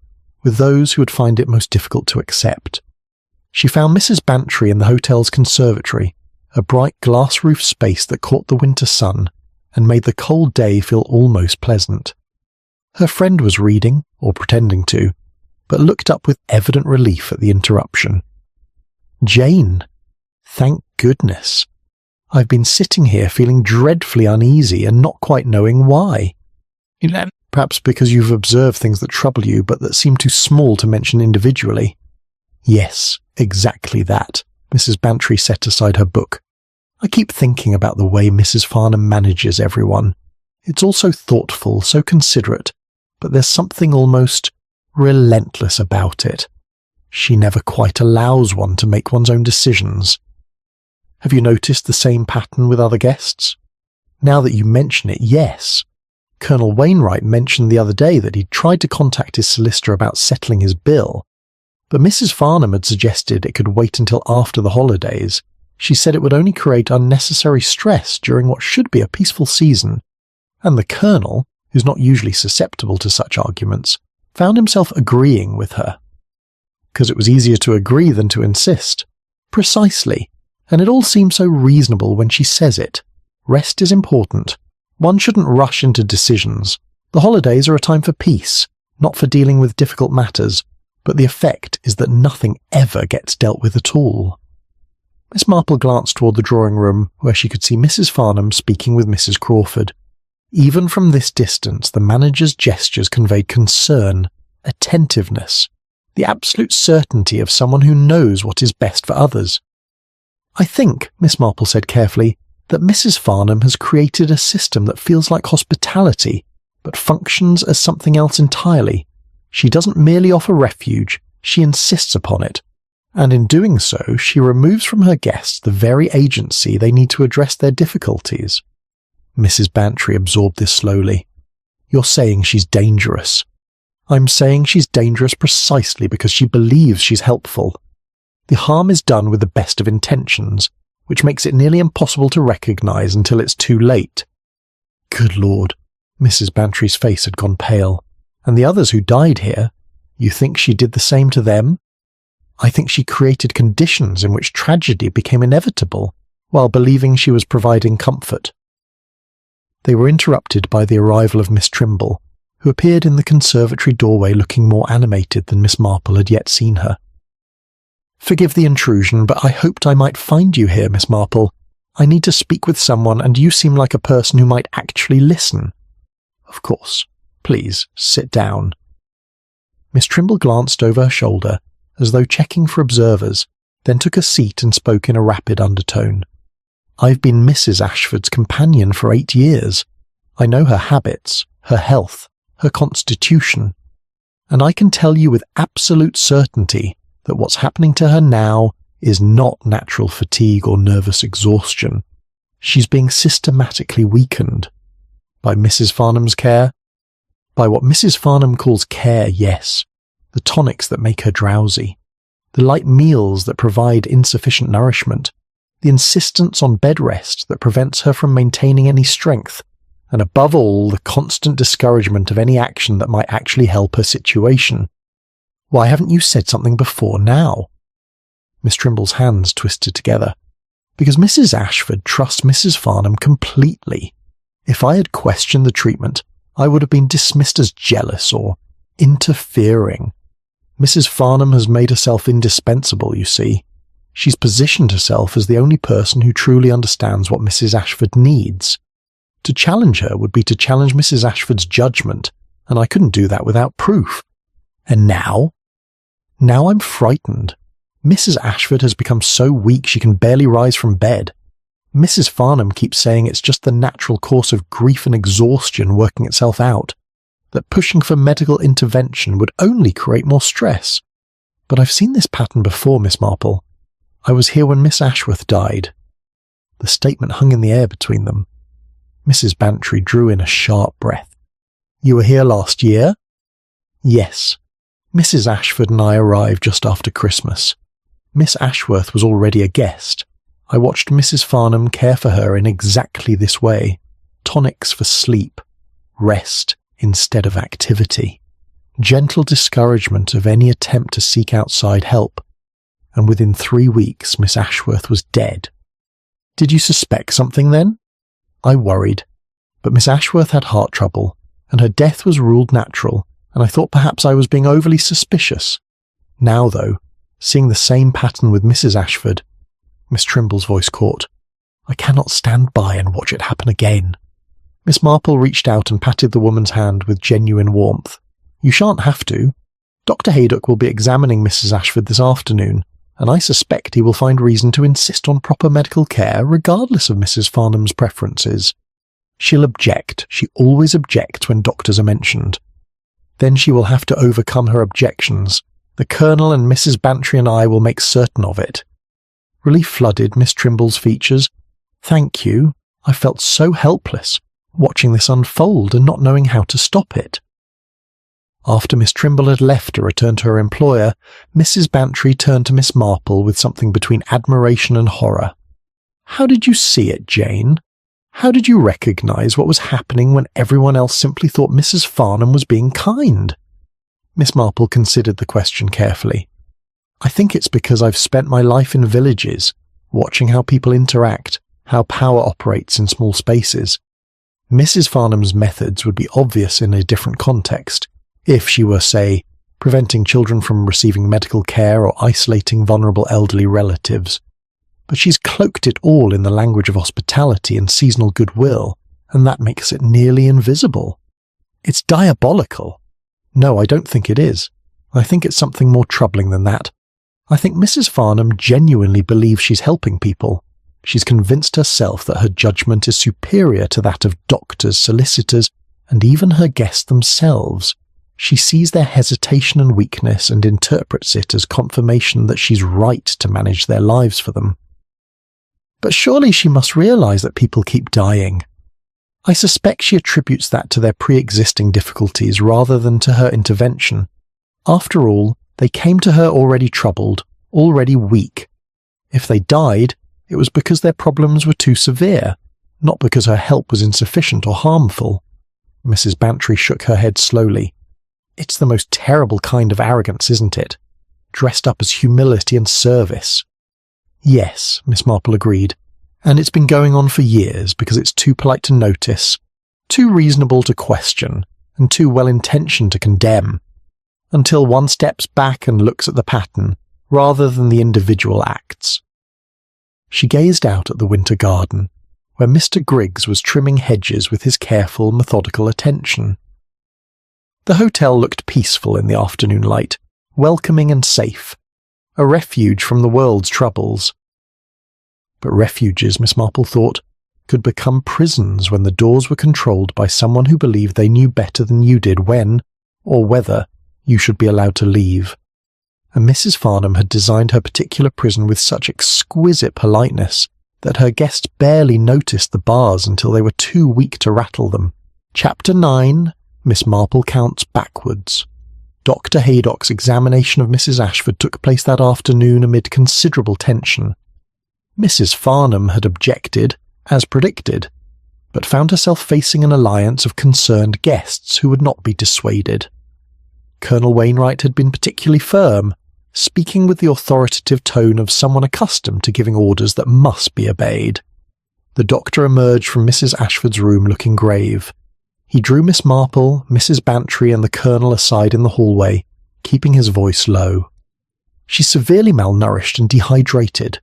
with those who would find it most difficult to accept. She found Mrs. Bantry in the hotel's conservatory, a bright glass-roofed space that caught the winter sun and made the cold day feel almost pleasant. Her friend was reading, or pretending to, but looked up with evident relief at the interruption. "Jane! Thank goodness! I've been sitting here feeling dreadfully uneasy and not quite knowing why. Perhaps because you've observed things that trouble you but that seem too small to mention individually." "Yes, exactly that." Mrs. Bantry set aside her book. "I keep thinking about the way Mrs. Farnham manages everyone. It's all so thoughtful, so considerate, but there's something almost relentless about it. She never quite allows one to make one's own decisions. Have you noticed the same pattern with other guests? Now that you mention it, yes. Colonel Wainwright mentioned the other day that he'd tried to contact his solicitor about settling his bill, but Mrs. Farnham had suggested it could wait until after the holidays. She said it would only create unnecessary stress during what should be a peaceful season, and the Colonel, who's not usually susceptible to such arguments, found himself agreeing with her. Because it was easier to agree than to insist. Precisely, and it all seems so reasonable when she says it. Rest is important. One shouldn't rush into decisions. The holidays are a time for peace, not for dealing with difficult matters, but the effect is that nothing ever gets dealt with at all. Miss Marple glanced toward the drawing-room, where she could see Mrs. Farnham speaking with Mrs. Crawford. Even from this distance, the manager's gestures conveyed concern, attentiveness, the absolute certainty of someone who knows what is best for others. "I think," Miss Marple said carefully, "that Mrs. Farnham has created a system that feels like hospitality, but functions as something else entirely. She doesn't merely offer refuge, she insists upon it. And in doing so, she removes from her guests the very agency they need to address their difficulties." Mrs. Bantry absorbed this slowly. "You're saying she's dangerous." "I'm saying she's dangerous precisely because she believes she's helpful. The harm is done with the best of intentions, which makes it nearly impossible to recognise until it's too late." "Good Lord." Mrs. Bantry's face had gone pale. "And the others who died here, you think she did the same to them?" "I think she created conditions in which tragedy became inevitable, while believing she was providing comfort." They were interrupted by the arrival of Miss Trimble, who appeared in the conservatory doorway looking more animated than Miss Marple had yet seen her. "Forgive the intrusion, but I hoped I might find you here, Miss Marple. I need to speak with someone, and you seem like a person who might actually listen." "Of course. Please, sit down." Miss Trimble glanced over her shoulder, as though checking for observers, then took a seat and spoke in a rapid undertone. "I've been Mrs. Ashford's companion for 8 years. I know her habits, her health, her constitution, and I can tell you with absolute certainty that what's happening to her now is not natural fatigue or nervous exhaustion. She's being systematically weakened. By Mrs. Farnham's care? By what Mrs. Farnham calls care, yes. The tonics that make her drowsy. The light meals that provide insufficient nourishment. The insistence on bed rest that prevents her from maintaining any strength. And above all, the constant discouragement of any action that might actually help her situation. Why haven't you said something before now?" Miss Trimble's hands twisted together. "Because Mrs. Ashford trusts Mrs. Farnham completely. If I had questioned the treatment, I would have been dismissed as jealous or interfering. Mrs. Farnham has made herself indispensable, you see. She's positioned herself as the only person who truly understands what Mrs. Ashford needs. To challenge her would be to challenge Mrs. Ashford's judgment, and I couldn't do that without proof. And now? Now I'm frightened. Mrs. Ashford has become so weak she can barely rise from bed. Mrs. Farnham keeps saying it's just the natural course of grief and exhaustion working itself out, that pushing for medical intervention would only create more stress. But I've seen this pattern before, Miss Marple. I was here when Miss Ashworth died." The statement hung in the air between them. Mrs. Bantry drew in a sharp breath. "You were here last year?" "Yes." Mrs. Ashford and I arrived just after Christmas. Miss Ashworth was already a guest. I watched Mrs. Farnham care for her in exactly this way. Tonics for sleep. Rest instead of activity. Gentle discouragement of any attempt to seek outside help. And within 3 weeks, Miss Ashworth was dead. Did you suspect something then? I worried. But Miss Ashworth had heart trouble, and her death was ruled natural, and I thought perhaps I was being overly suspicious. Now, though, seeing the same pattern with Mrs. Ashford, Miss Trimble's voice caught. I cannot stand by and watch it happen again. Miss Marple reached out and patted the woman's hand with genuine warmth. You shan't have to. Dr. Haydock will be examining Mrs. Ashford this afternoon, and I suspect he will find reason to insist on proper medical care regardless of Mrs. Farnham's preferences. She'll object. She always objects when doctors are mentioned. Then she will have to overcome her objections. The Colonel and Mrs. Bantry and I will make certain of it. Relief flooded Miss Trimble's features. Thank you. I felt so helpless, watching this unfold and not knowing how to stop it. After Miss Trimble had left to return to her employer, Mrs. Bantry turned to Miss Marple with something between admiration and horror. How did you see it, Jane? How did you recognise what was happening when everyone else simply thought Mrs. Farnham was being kind? Miss Marple considered the question carefully. I think it's because I've spent my life in villages, watching how people interact, how power operates in small spaces. Mrs. Farnham's methods would be obvious in a different context, if she were, say, preventing children from receiving medical care or isolating vulnerable elderly relatives. But she's cloaked it all in the language of hospitality and seasonal goodwill, and that makes it nearly invisible. It's diabolical. No, I don't think it is. I think it's something more troubling than that. I think Mrs. Farnham genuinely believes she's helping people. She's convinced herself that her judgment is superior to that of doctors, solicitors, and even her guests themselves. She sees their hesitation and weakness and interprets it as confirmation that she's right to manage their lives for them. But surely she must realise that people keep dying. I suspect she attributes that to their pre-existing difficulties rather than to her intervention. After all, they came to her already troubled, already weak. If they died, it was because their problems were too severe, not because her help was insufficient or harmful. Mrs. Bantry shook her head slowly. It's the most terrible kind of arrogance, isn't it? Dressed up as humility and service. Yes, Miss Marple agreed, and it's been going on for years because it's too polite to notice, too reasonable to question, and too well-intentioned to condemn, until one steps back and looks at the pattern, rather than the individual acts. She gazed out at the winter garden, where Mr. Griggs was trimming hedges with his careful, methodical attention. The hotel looked peaceful in the afternoon light, welcoming and safe, a refuge from the world's troubles. But refuges, Miss Marple thought, could become prisons when the doors were controlled by someone who believed they knew better than you did when, or whether, you should be allowed to leave. And Mrs. Farnham had designed her particular prison with such exquisite politeness that her guests barely noticed the bars until they were too weak to rattle them. Chapter 9, Miss Marple Counts Backwards. Dr. Haydock's examination of Mrs. Ashford took place that afternoon amid considerable tension. Mrs. Farnham had objected, as predicted, but found herself facing an alliance of concerned guests who would not be dissuaded. Colonel Wainwright had been particularly firm, speaking with the authoritative tone of someone accustomed to giving orders that must be obeyed. The doctor emerged from Mrs. Ashford's room looking grave. He drew Miss Marple, Mrs. Bantry and the Colonel aside in the hallway, keeping his voice low. She's severely malnourished and dehydrated.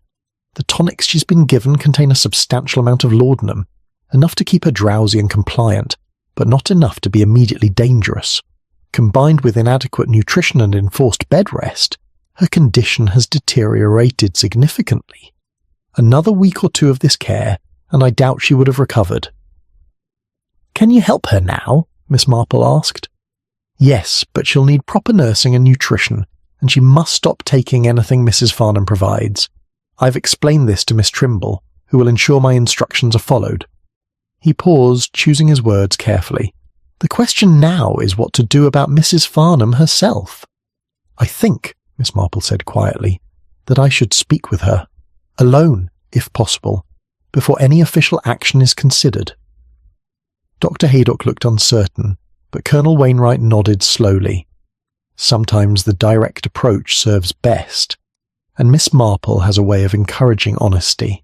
The tonics she's been given contain a substantial amount of laudanum, enough to keep her drowsy and compliant, but not enough to be immediately dangerous. Combined with inadequate nutrition and enforced bed rest, her condition has deteriorated significantly. Another week or two of this care, and I doubt she would have recovered. "Can you help her now?" Miss Marple asked. "Yes, but she'll need proper nursing and nutrition, and she must stop taking anything Mrs. Farnham provides. I've explained this to Miss Trimble, who will ensure my instructions are followed." He paused, choosing his words carefully. The question now is what to do about Mrs. Farnham herself. "I think," Miss Marple said quietly, "that I should speak with her, alone, if possible, before any official action is considered." Dr. Haydock looked uncertain, but Colonel Wainwright nodded slowly. Sometimes the direct approach serves best, and Miss Marple has a way of encouraging honesty.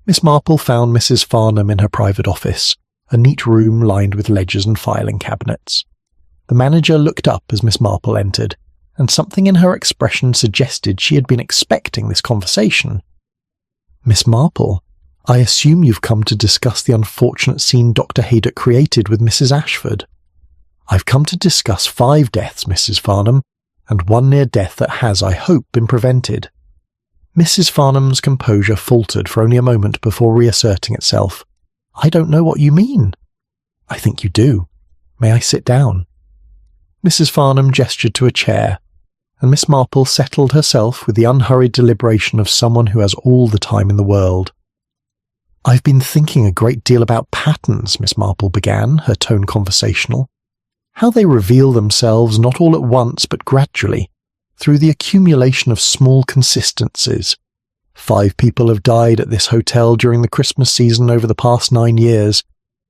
Miss Marple found Mrs. Farnham in her private office, a neat room lined with ledgers and filing cabinets. The manager looked up as Miss Marple entered, and something in her expression suggested she had been expecting this conversation. "Miss Marple, I assume you've come to discuss the unfortunate scene Dr. Haydock created with Mrs. Ashford." "I've come to discuss 5 deaths, Mrs. Farnham, and one near death that has, I hope, been prevented." Mrs. Farnham's composure faltered for only a moment before reasserting itself. "I don't know what you mean." "I think you do. May I sit down?" Mrs. Farnham gestured to a chair, and Miss Marple settled herself with the unhurried deliberation of someone who has all the time in the world. "I've been thinking a great deal about patterns," Miss Marple began, her tone conversational. "How they reveal themselves not all at once but gradually, through the accumulation of small consistencies. 5 people have died at this hotel during the Christmas season over the past 9 years.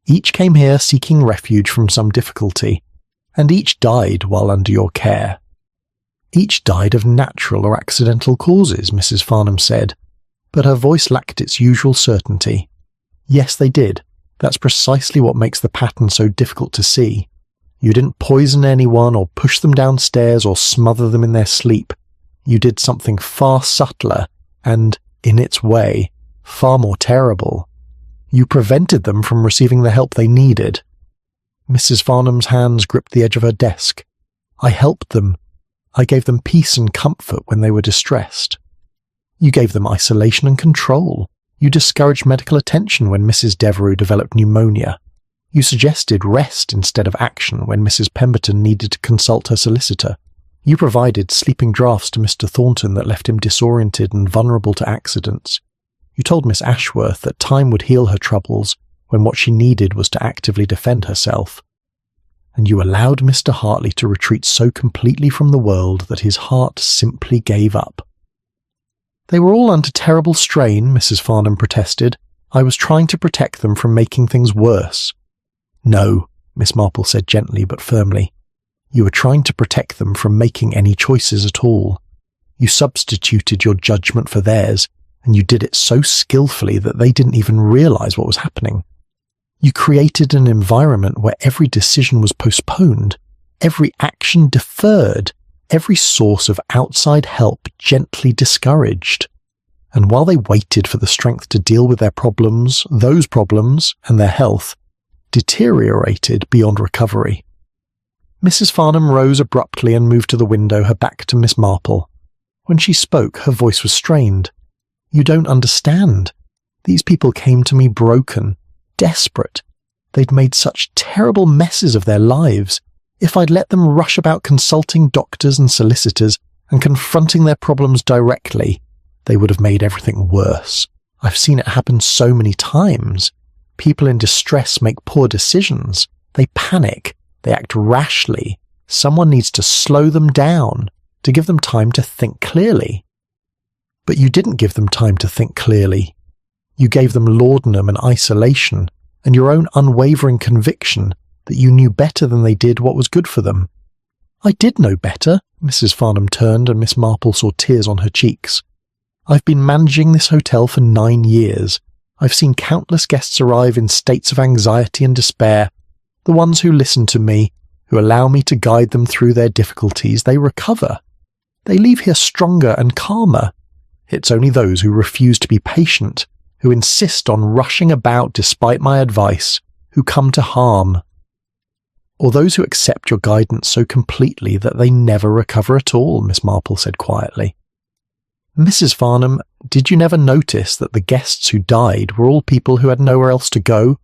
Each came here seeking refuge from some difficulty, and each died while under your care." "Each died of natural or accidental causes," Mrs. Farnham said, but her voice lacked its usual certainty. "Yes, they did. That's precisely what makes the pattern so difficult to see. You didn't poison anyone or push them downstairs or smother them in their sleep. You did something far subtler and, in its way, far more terrible. You prevented them from receiving the help they needed." Mrs. Farnham's hands gripped the edge of her desk. "I helped them. I gave them peace and comfort when they were distressed. You gave them isolation and control. You discouraged medical attention when Mrs. Devereux developed pneumonia. You suggested rest instead of action when Mrs. Pemberton needed to consult her solicitor. You provided sleeping draughts to Mr. Thornton that left him disoriented and vulnerable to accidents. You told Miss Ashworth that time would heal her troubles when what she needed was to actively defend herself. And you allowed Mr. Hartley to retreat so completely from the world that his heart simply gave up." "They were all under terrible strain," Mrs. Farnham protested. "I was trying to protect them from making things worse." "No," Miss Marple said gently but firmly. "You were trying to protect them from making any choices at all. You substituted your judgment for theirs, and you did it so skillfully that they didn't even realize what was happening. You created an environment where every decision was postponed, every action deferred, every source of outside help gently discouraged. And while they waited for the strength to deal with their problems, those problems, and their health, deteriorated beyond recovery." Mrs. Farnham rose abruptly and moved to the window, her back to Miss Marple. When she spoke, her voice was strained. "You don't understand. These people came to me broken, desperate. They'd made such terrible messes of their lives. If I'd let them rush about consulting doctors and solicitors and confronting their problems directly, they would have made everything worse. I've seen it happen so many times. People in distress make poor decisions. They panic. They act rashly. Someone needs to slow them down, to give them time to think clearly." "But you didn't give them time to think clearly. You gave them laudanum and isolation, and your own unwavering conviction that you knew better than they did what was good for them." "I did know better." Mrs. Farnham turned and Miss Marple saw tears on her cheeks. "I've been managing this hotel for 9 years. I've seen countless guests arrive in states of anxiety and despair. The ones who listen to me, who allow me to guide them through their difficulties, they recover. They leave here stronger and calmer. It's only those who refuse to be patient, who insist on rushing about despite my advice, who come to harm. Or those who accept your guidance so completely that they never recover at all," Miss Marple said quietly. "Mrs. Farnham, did you never notice that the guests who died were all people who had nowhere else to go?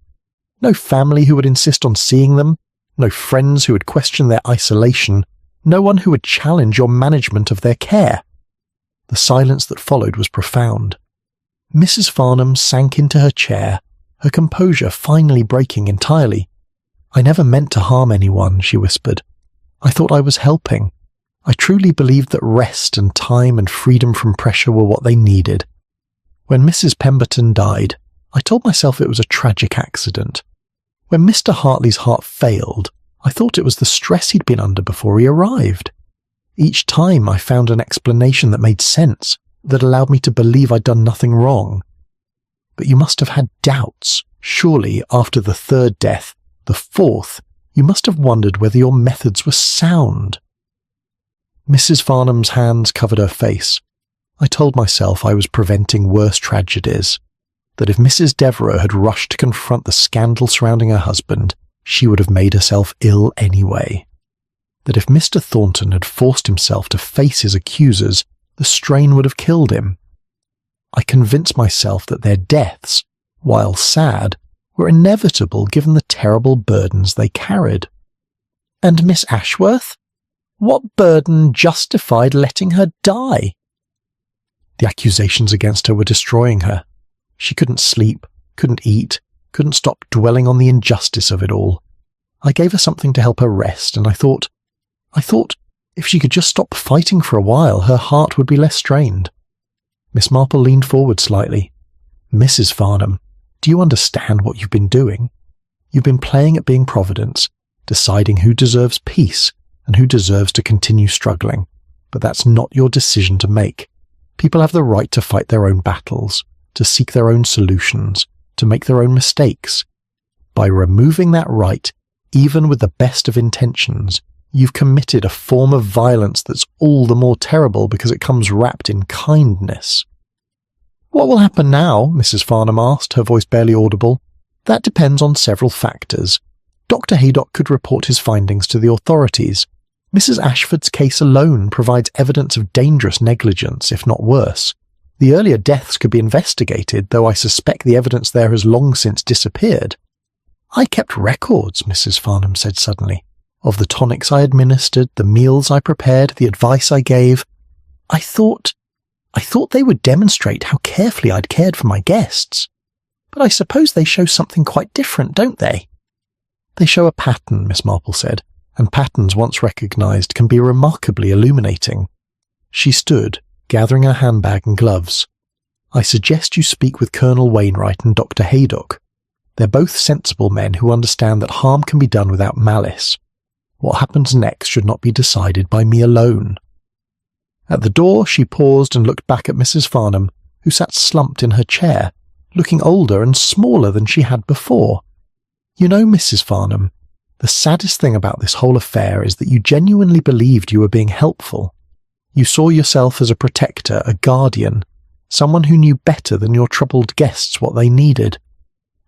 No family who would insist on seeing them, no friends who would question their isolation, no one who would challenge your management of their care." The silence that followed was profound. Mrs. Farnham sank into her chair, her composure finally breaking entirely. "I never meant to harm anyone," she whispered. "I thought I was helping. I truly believed that rest and time and freedom from pressure were what they needed. When Mrs. Pemberton died, I told myself it was a tragic accident. When Mr. Hartley's heart failed, I thought it was the stress he'd been under before he arrived. Each time I found an explanation that made sense, that allowed me to believe I'd done nothing wrong. But you must have had doubts. Surely, after the third death, the fourth, you must have wondered whether your methods were sound. Mrs. Farnham's hands covered her face. I told myself I was preventing worse tragedies, that if Mrs. Devereux had rushed to confront the scandal surrounding her husband, she would have made herself ill anyway. That if Mr. Thornton had forced himself to face his accusers, the strain would have killed him. I convinced myself that their deaths, while sad, were inevitable given the terrible burdens they carried. And Miss Ashworth? What burden justified letting her die? The accusations against her were destroying her. She couldn't sleep, couldn't eat, couldn't stop dwelling on the injustice of it all. I gave her something to help her rest, and I thought, if she could just stop fighting for a while, her heart would be less strained. Miss Marple leaned forward slightly. Mrs. Farnham, do you understand what you've been doing? You've been playing at being Providence, deciding who deserves peace and who deserves to continue struggling. But that's not your decision to make. People have the right to fight their own battles, to seek their own solutions, to make their own mistakes. By removing that right, even with the best of intentions, you've committed a form of violence that's all the more terrible because it comes wrapped in kindness. What will happen now? Mrs. Farnham asked, her voice barely audible. That depends on several factors. Dr. Haydock could report his findings to the authorities. Mrs. Ashford's case alone provides evidence of dangerous negligence, if not worse. The earlier deaths could be investigated, though I suspect the evidence there has long since disappeared. I kept records, Mrs. Farnham said suddenly, of the tonics I administered, the meals I prepared, the advice I gave. I thought they would demonstrate how carefully I'd cared for my guests. But I suppose they show something quite different, don't they? They show a pattern, Miss Marple said, and patterns once recognised can be remarkably illuminating. She stood, gathering her handbag and gloves. I suggest you speak with Colonel Wainwright and Dr. Haydock. They're both sensible men who understand that harm can be done without malice. What happens next should not be decided by me alone. At the door she paused and looked back at Mrs. Farnham, who sat slumped in her chair, looking older and smaller than she had before. You know, Mrs. Farnham, the saddest thing about this whole affair is that you genuinely believed you were being helpful. You saw yourself as a protector, a guardian, someone who knew better than your troubled guests what they needed.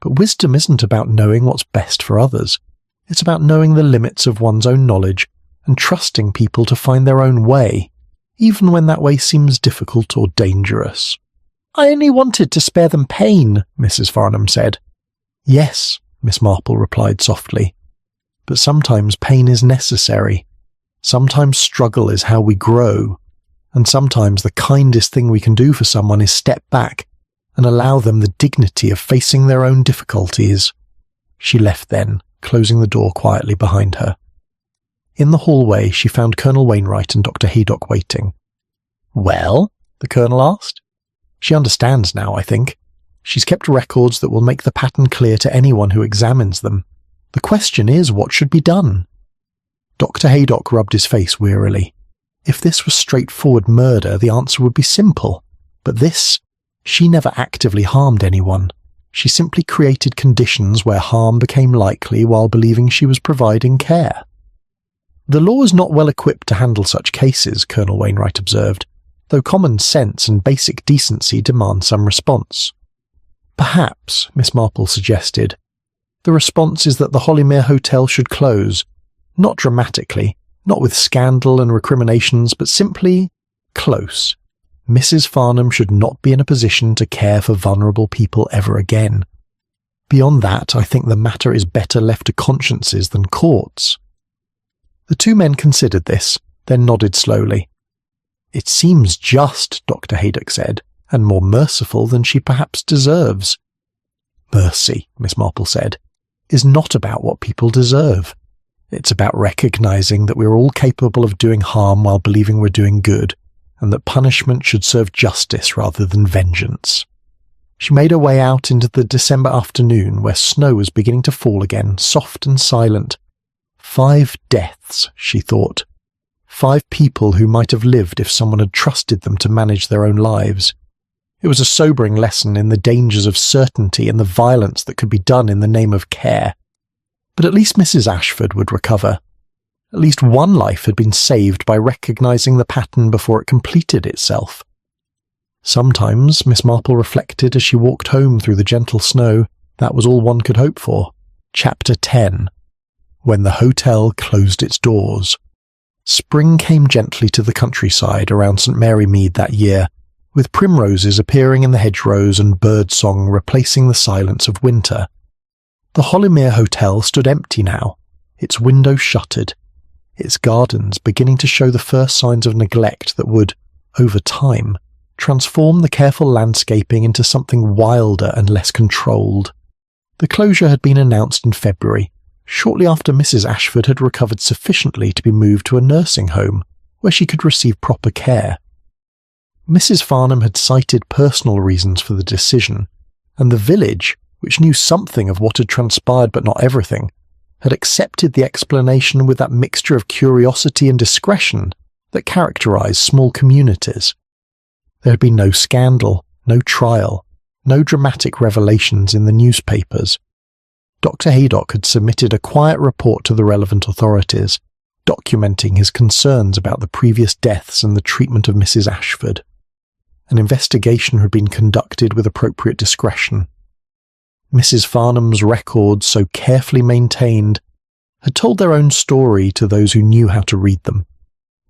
But wisdom isn't about knowing what's best for others. It's about knowing the limits of one's own knowledge and trusting people to find their own way, even when that way seems difficult or dangerous. I only wanted to spare them pain, Mrs. Farnham said. Yes, Miss Marple replied softly. But sometimes pain is necessary. Sometimes struggle is how we grow. And sometimes the kindest thing we can do for someone is step back and allow them the dignity of facing their own difficulties. She left then, closing the door quietly behind her. In the hallway she found Colonel Wainwright and Dr. Haydock waiting. Well? The Colonel asked. She understands now, I think. She's kept records that will make the pattern clear to anyone who examines them. The question is, what should be done? Dr. Haydock rubbed his face wearily. If this was straightforward murder, the answer would be simple. But this, she never actively harmed anyone. She simply created conditions where harm became likely while believing she was providing care. The law is not well equipped to handle such cases, Colonel Wainwright observed, though common sense and basic decency demand some response. Perhaps, Miss Marple suggested, the response is that the Hollymere Hotel should close, not dramatically, not with scandal and recriminations, but simply close. Mrs. Farnham should not be in a position to care for vulnerable people ever again. Beyond that, I think the matter is better left to consciences than courts. The two men considered this, then nodded slowly. It seems just, Dr. Haydock said, and more merciful than she perhaps deserves. Mercy, Miss Marple said, is not about what people deserve. It's about recognizing that we're all capable of doing harm while believing we're doing good, and that punishment should serve justice rather than vengeance. She made her way out into the December afternoon where snow was beginning to fall again, soft and silent. 5 deaths, she thought. 5 people who might have lived if someone had trusted them to manage their own lives. It was a sobering lesson in the dangers of certainty and the violence that could be done in the name of care. But at least Mrs. Ashford would recover. At least one life had been saved by recognising the pattern before it completed itself. Sometimes, Miss Marple reflected as she walked home through the gentle snow, that was all one could hope for. Chapter 10. When the hotel closed its doors. Spring came gently to the countryside around St. Mary Mead that year, with primroses appearing in the hedgerows and birdsong replacing the silence of winter. The Hollymere Hotel stood empty now, its windows shuttered, its gardens beginning to show the first signs of neglect that would, over time, transform the careful landscaping into something wilder and less controlled. The closure had been announced in February, shortly after Mrs. Ashford had recovered sufficiently to be moved to a nursing home, where she could receive proper care. Mrs. Farnham had cited personal reasons for the decision, and the village, which knew something of what had transpired but not everything, had accepted the explanation with that mixture of curiosity and discretion that characterised small communities. There had been no scandal, no trial, no dramatic revelations in the newspapers. Dr. Haydock had submitted a quiet report to the relevant authorities, documenting his concerns about the previous deaths and the treatment of Mrs. Ashford. An investigation had been conducted with appropriate discretion. Mrs. Farnham's records, so carefully maintained, had told their own story to those who knew how to read them.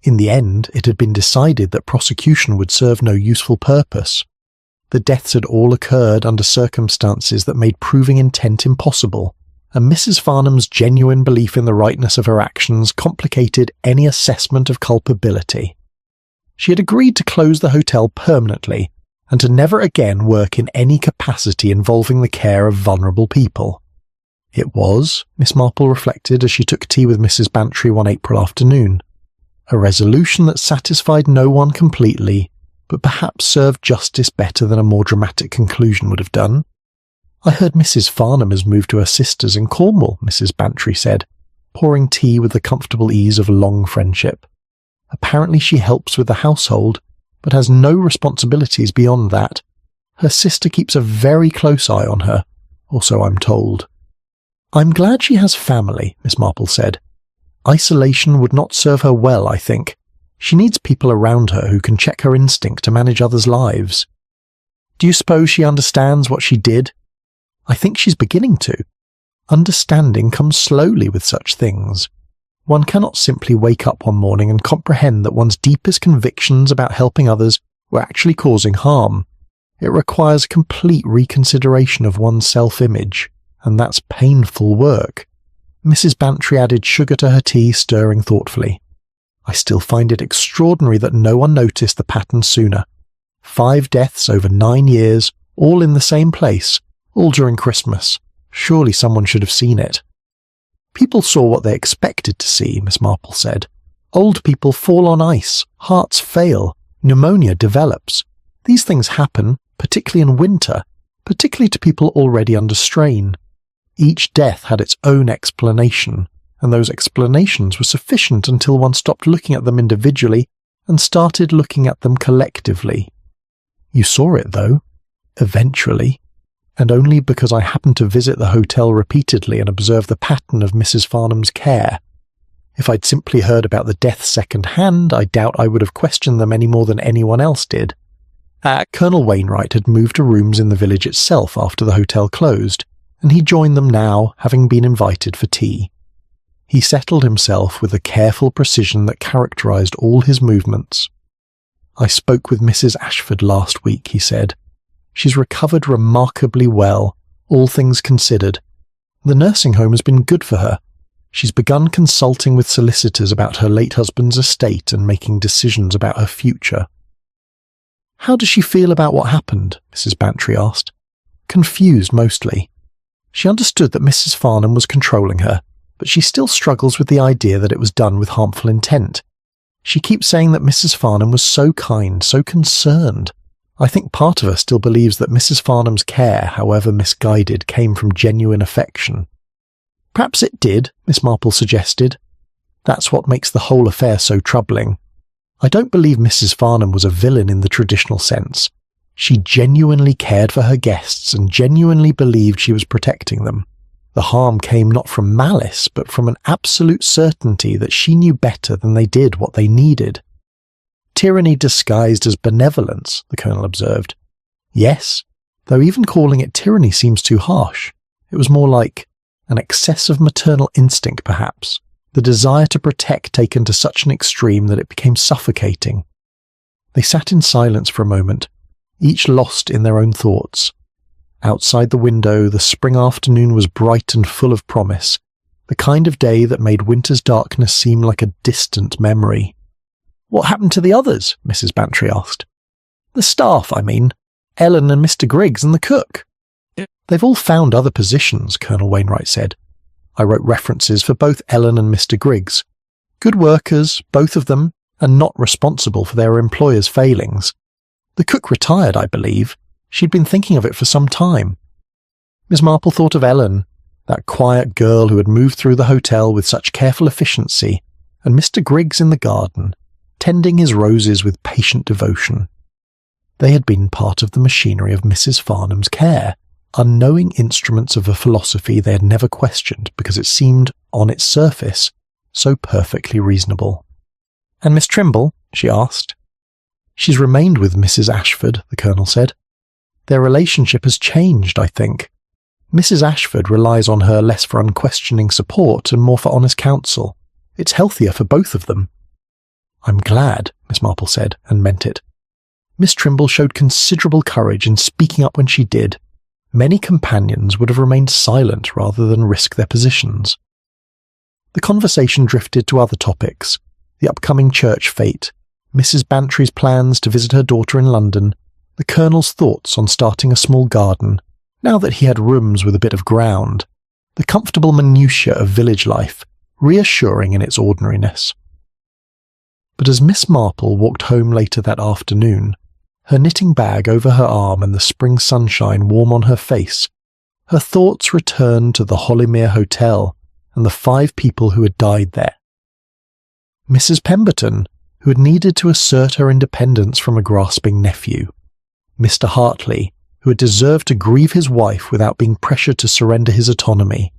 In the end, it had been decided that prosecution would serve no useful purpose. The deaths had all occurred under circumstances that made proving intent impossible, and Mrs. Farnham's genuine belief in the rightness of her actions complicated any assessment of culpability. She had agreed to close the hotel permanently, and to never again work in any capacity involving the care of vulnerable people. It was, Miss Marple reflected as she took tea with Mrs. Bantry one April afternoon, a resolution that satisfied no one completely, but perhaps served justice better than a more dramatic conclusion would have done. "I heard Mrs. Farnham has moved to her sister's in Cornwall," Mrs. Bantry said, pouring tea with the comfortable ease of a long friendship. "Apparently she helps with the household, but has no responsibilities beyond that. Her sister keeps a very close eye on her, or so I'm told." "I'm glad she has family," Miss Marple said. "Isolation would not serve her well, I think. She needs people around her who can check her instinct to manage others' lives." "Do you suppose she understands what she did?" "I think she's beginning to. Understanding comes slowly with such things. One cannot simply wake up one morning and comprehend that one's deepest convictions about helping others were actually causing harm. It requires complete reconsideration of one's self-image, and that's painful work." Mrs. Bantry added sugar to her tea, stirring thoughtfully. "I still find it extraordinary that no one noticed the pattern sooner. 5 deaths over 9 years, all in the same place, all during Christmas. Surely someone should have seen it." "People saw what they expected to see," Miss Marple said. "Old people fall on ice, hearts fail, pneumonia develops. These things happen, particularly in winter, particularly to people already under strain. Each death had its own explanation, and those explanations were sufficient until one stopped looking at them individually and started looking at them collectively. You saw it, though, eventually, and only because I happened to visit the hotel repeatedly and observe the pattern of Mrs. Farnham's care. If I'd simply heard about the deaths second-hand, I doubt I would have questioned them any more than anyone else did. Colonel Wainwright had moved to rooms in the village itself after the hotel closed, and he joined them now, having been invited for tea. He settled himself with the careful precision that characterised all his movements. "I spoke with Mrs. Ashford last week," he said. "She's recovered remarkably well, all things considered. The nursing home has been good for her. She's begun consulting with solicitors about her late husband's estate and making decisions about her future." "How does she feel about what happened?" Mrs. Bantry asked. "Confused, mostly. She understood that Mrs. Farnham was controlling her, but she still struggles with the idea that it was done with harmful intent. She keeps saying that Mrs. Farnham was so kind, so concerned. I think part of her still believes that Mrs. Farnham's care, however misguided, came from genuine affection. Perhaps it did, Miss Marple suggested. That's what makes the whole affair so troubling. I don't believe Mrs. Farnham was a villain in the traditional sense. She genuinely cared for her guests and genuinely believed she was protecting them. The harm came not from malice, but from an absolute certainty that she knew better than they did what they needed. Tyranny disguised as benevolence, the Colonel observed. Yes, though even calling it tyranny seems too harsh. It was more like an excess of maternal instinct, perhaps, the desire to protect taken to such an extreme that it became suffocating. They sat in silence for a moment, each lost in their own thoughts. Outside the window, the spring afternoon was bright and full of promise, the kind of day that made winter's darkness seem like a distant memory. "What happened to the others?" Mrs. Bantry asked. "The staff, I mean. Ellen and Mr. Griggs and the cook." "They've all found other positions," Colonel Wainwright said. "I wrote references for both Ellen and Mr. Griggs. Good workers, both of them, and not responsible for their employer's failings. The cook retired, I believe. She'd been thinking of it for some time." Miss Marple thought of Ellen, that quiet girl who had moved through the hotel with such careful efficiency, and Mr. Griggs in the garden, tending his roses with patient devotion. They had been part of the machinery of Mrs. Farnham's care, unknowing instruments of a philosophy they had never questioned because it seemed, on its surface, so perfectly reasonable. "And Miss Trimble?" she asked. "She's remained with Mrs. Ashford," the Colonel said. "Their relationship has changed, I think. Mrs. Ashford relies on her less for unquestioning support and more for honest counsel. It's healthier for both of them." "I'm glad," Miss Marple said, and meant it. Miss Trimble showed considerable courage in speaking up when she did. Many companions would have remained silent rather than risk their positions. The conversation drifted to other topics: the upcoming church fete, Mrs. Bantry's plans to visit her daughter in London, the Colonel's thoughts on starting a small garden, now that he had rooms with a bit of ground, the comfortable minutiae of village life, reassuring in its ordinariness. But as Miss Marple walked home later that afternoon, her knitting bag over her arm and the spring sunshine warm on her face, her thoughts returned to the Hollymere Hotel and the 5 people who had died there. Mrs. Pemberton, who had needed to assert her independence from a grasping nephew. Mr. Hartley, who had deserved to grieve his wife without being pressured to surrender his autonomy.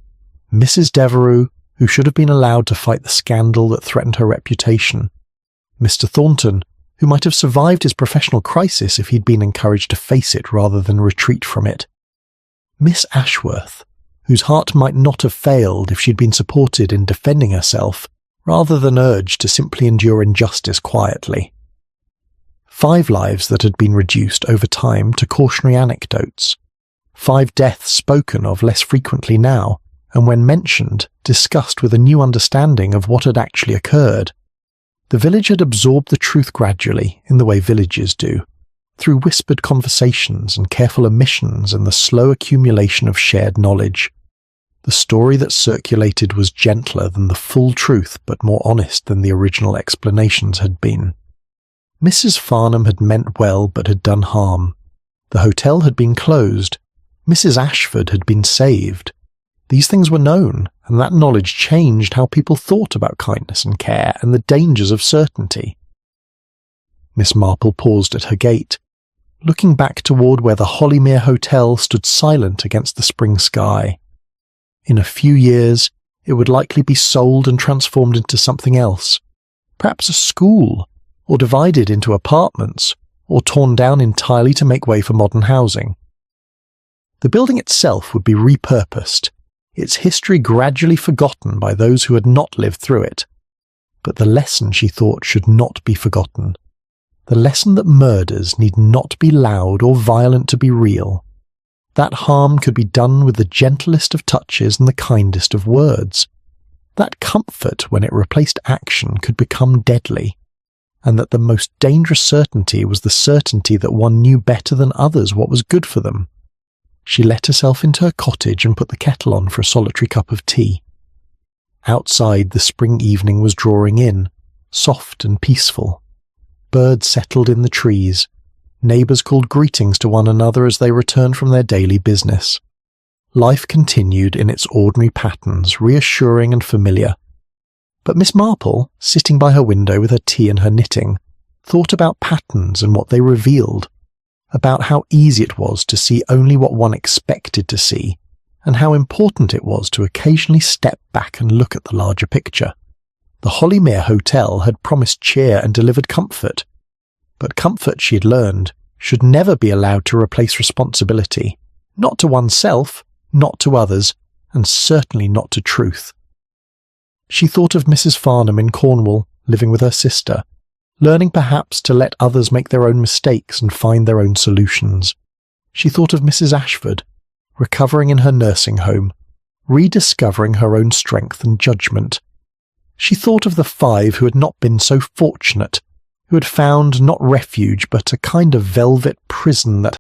Mrs. Devereux, who should have been allowed to fight the scandal that threatened her reputation. Mr. Thornton, who might have survived his professional crisis if he'd been encouraged to face it rather than retreat from it. Miss Ashworth, whose heart might not have failed if she'd been supported in defending herself, rather than urged to simply endure injustice quietly. 5 lives that had been reduced over time to cautionary anecdotes. 5 deaths spoken of less frequently now, and when mentioned, discussed with a new understanding of what had actually occurred. The village had absorbed the truth gradually, in the way villages do, through whispered conversations and careful omissions and the slow accumulation of shared knowledge. The story that circulated was gentler than the full truth, but more honest than the original explanations had been. Mrs. Farnham had meant well but had done harm. The hotel had been closed. Mrs. Ashford had been saved. These things were known, and that knowledge changed how people thought about kindness and care and the dangers of certainty. Miss Marple paused at her gate, looking back toward where the Hollymere Hotel stood silent against the spring sky. In a few years, it would likely be sold and transformed into something else, perhaps a school, or divided into apartments, or torn down entirely to make way for modern housing. The building itself would be repurposed, its history gradually forgotten by those who had not lived through it. But the lesson, she thought, should not be forgotten. The lesson that murders need not be loud or violent to be real. That harm could be done with the gentlest of touches and the kindest of words. That comfort, when it replaced action, could become deadly. And that the most dangerous certainty was the certainty that one knew better than others what was good for them. She let herself into her cottage and put the kettle on for a solitary cup of tea. Outside, the spring evening was drawing in, soft and peaceful. Birds settled in the trees. Neighbours called greetings to one another as they returned from their daily business. Life continued in its ordinary patterns, reassuring and familiar. But Miss Marple, sitting by her window with her tea and her knitting, thought about patterns and what they revealed, about how easy it was to see only what one expected to see, and how important it was to occasionally step back and look at the larger picture. The Hollymere Hotel had promised cheer and delivered comfort, but comfort, she had learned, should never be allowed to replace responsibility, not to oneself, not to others, and certainly not to truth. She thought of Mrs. Farnham in Cornwall, living with her sister, learning perhaps to let others make their own mistakes and find their own solutions. She thought of Mrs. Ashford, recovering in her nursing home, rediscovering her own strength and judgment. She thought of the 5 who had not been so fortunate, who had found not refuge but a kind of velvet prison that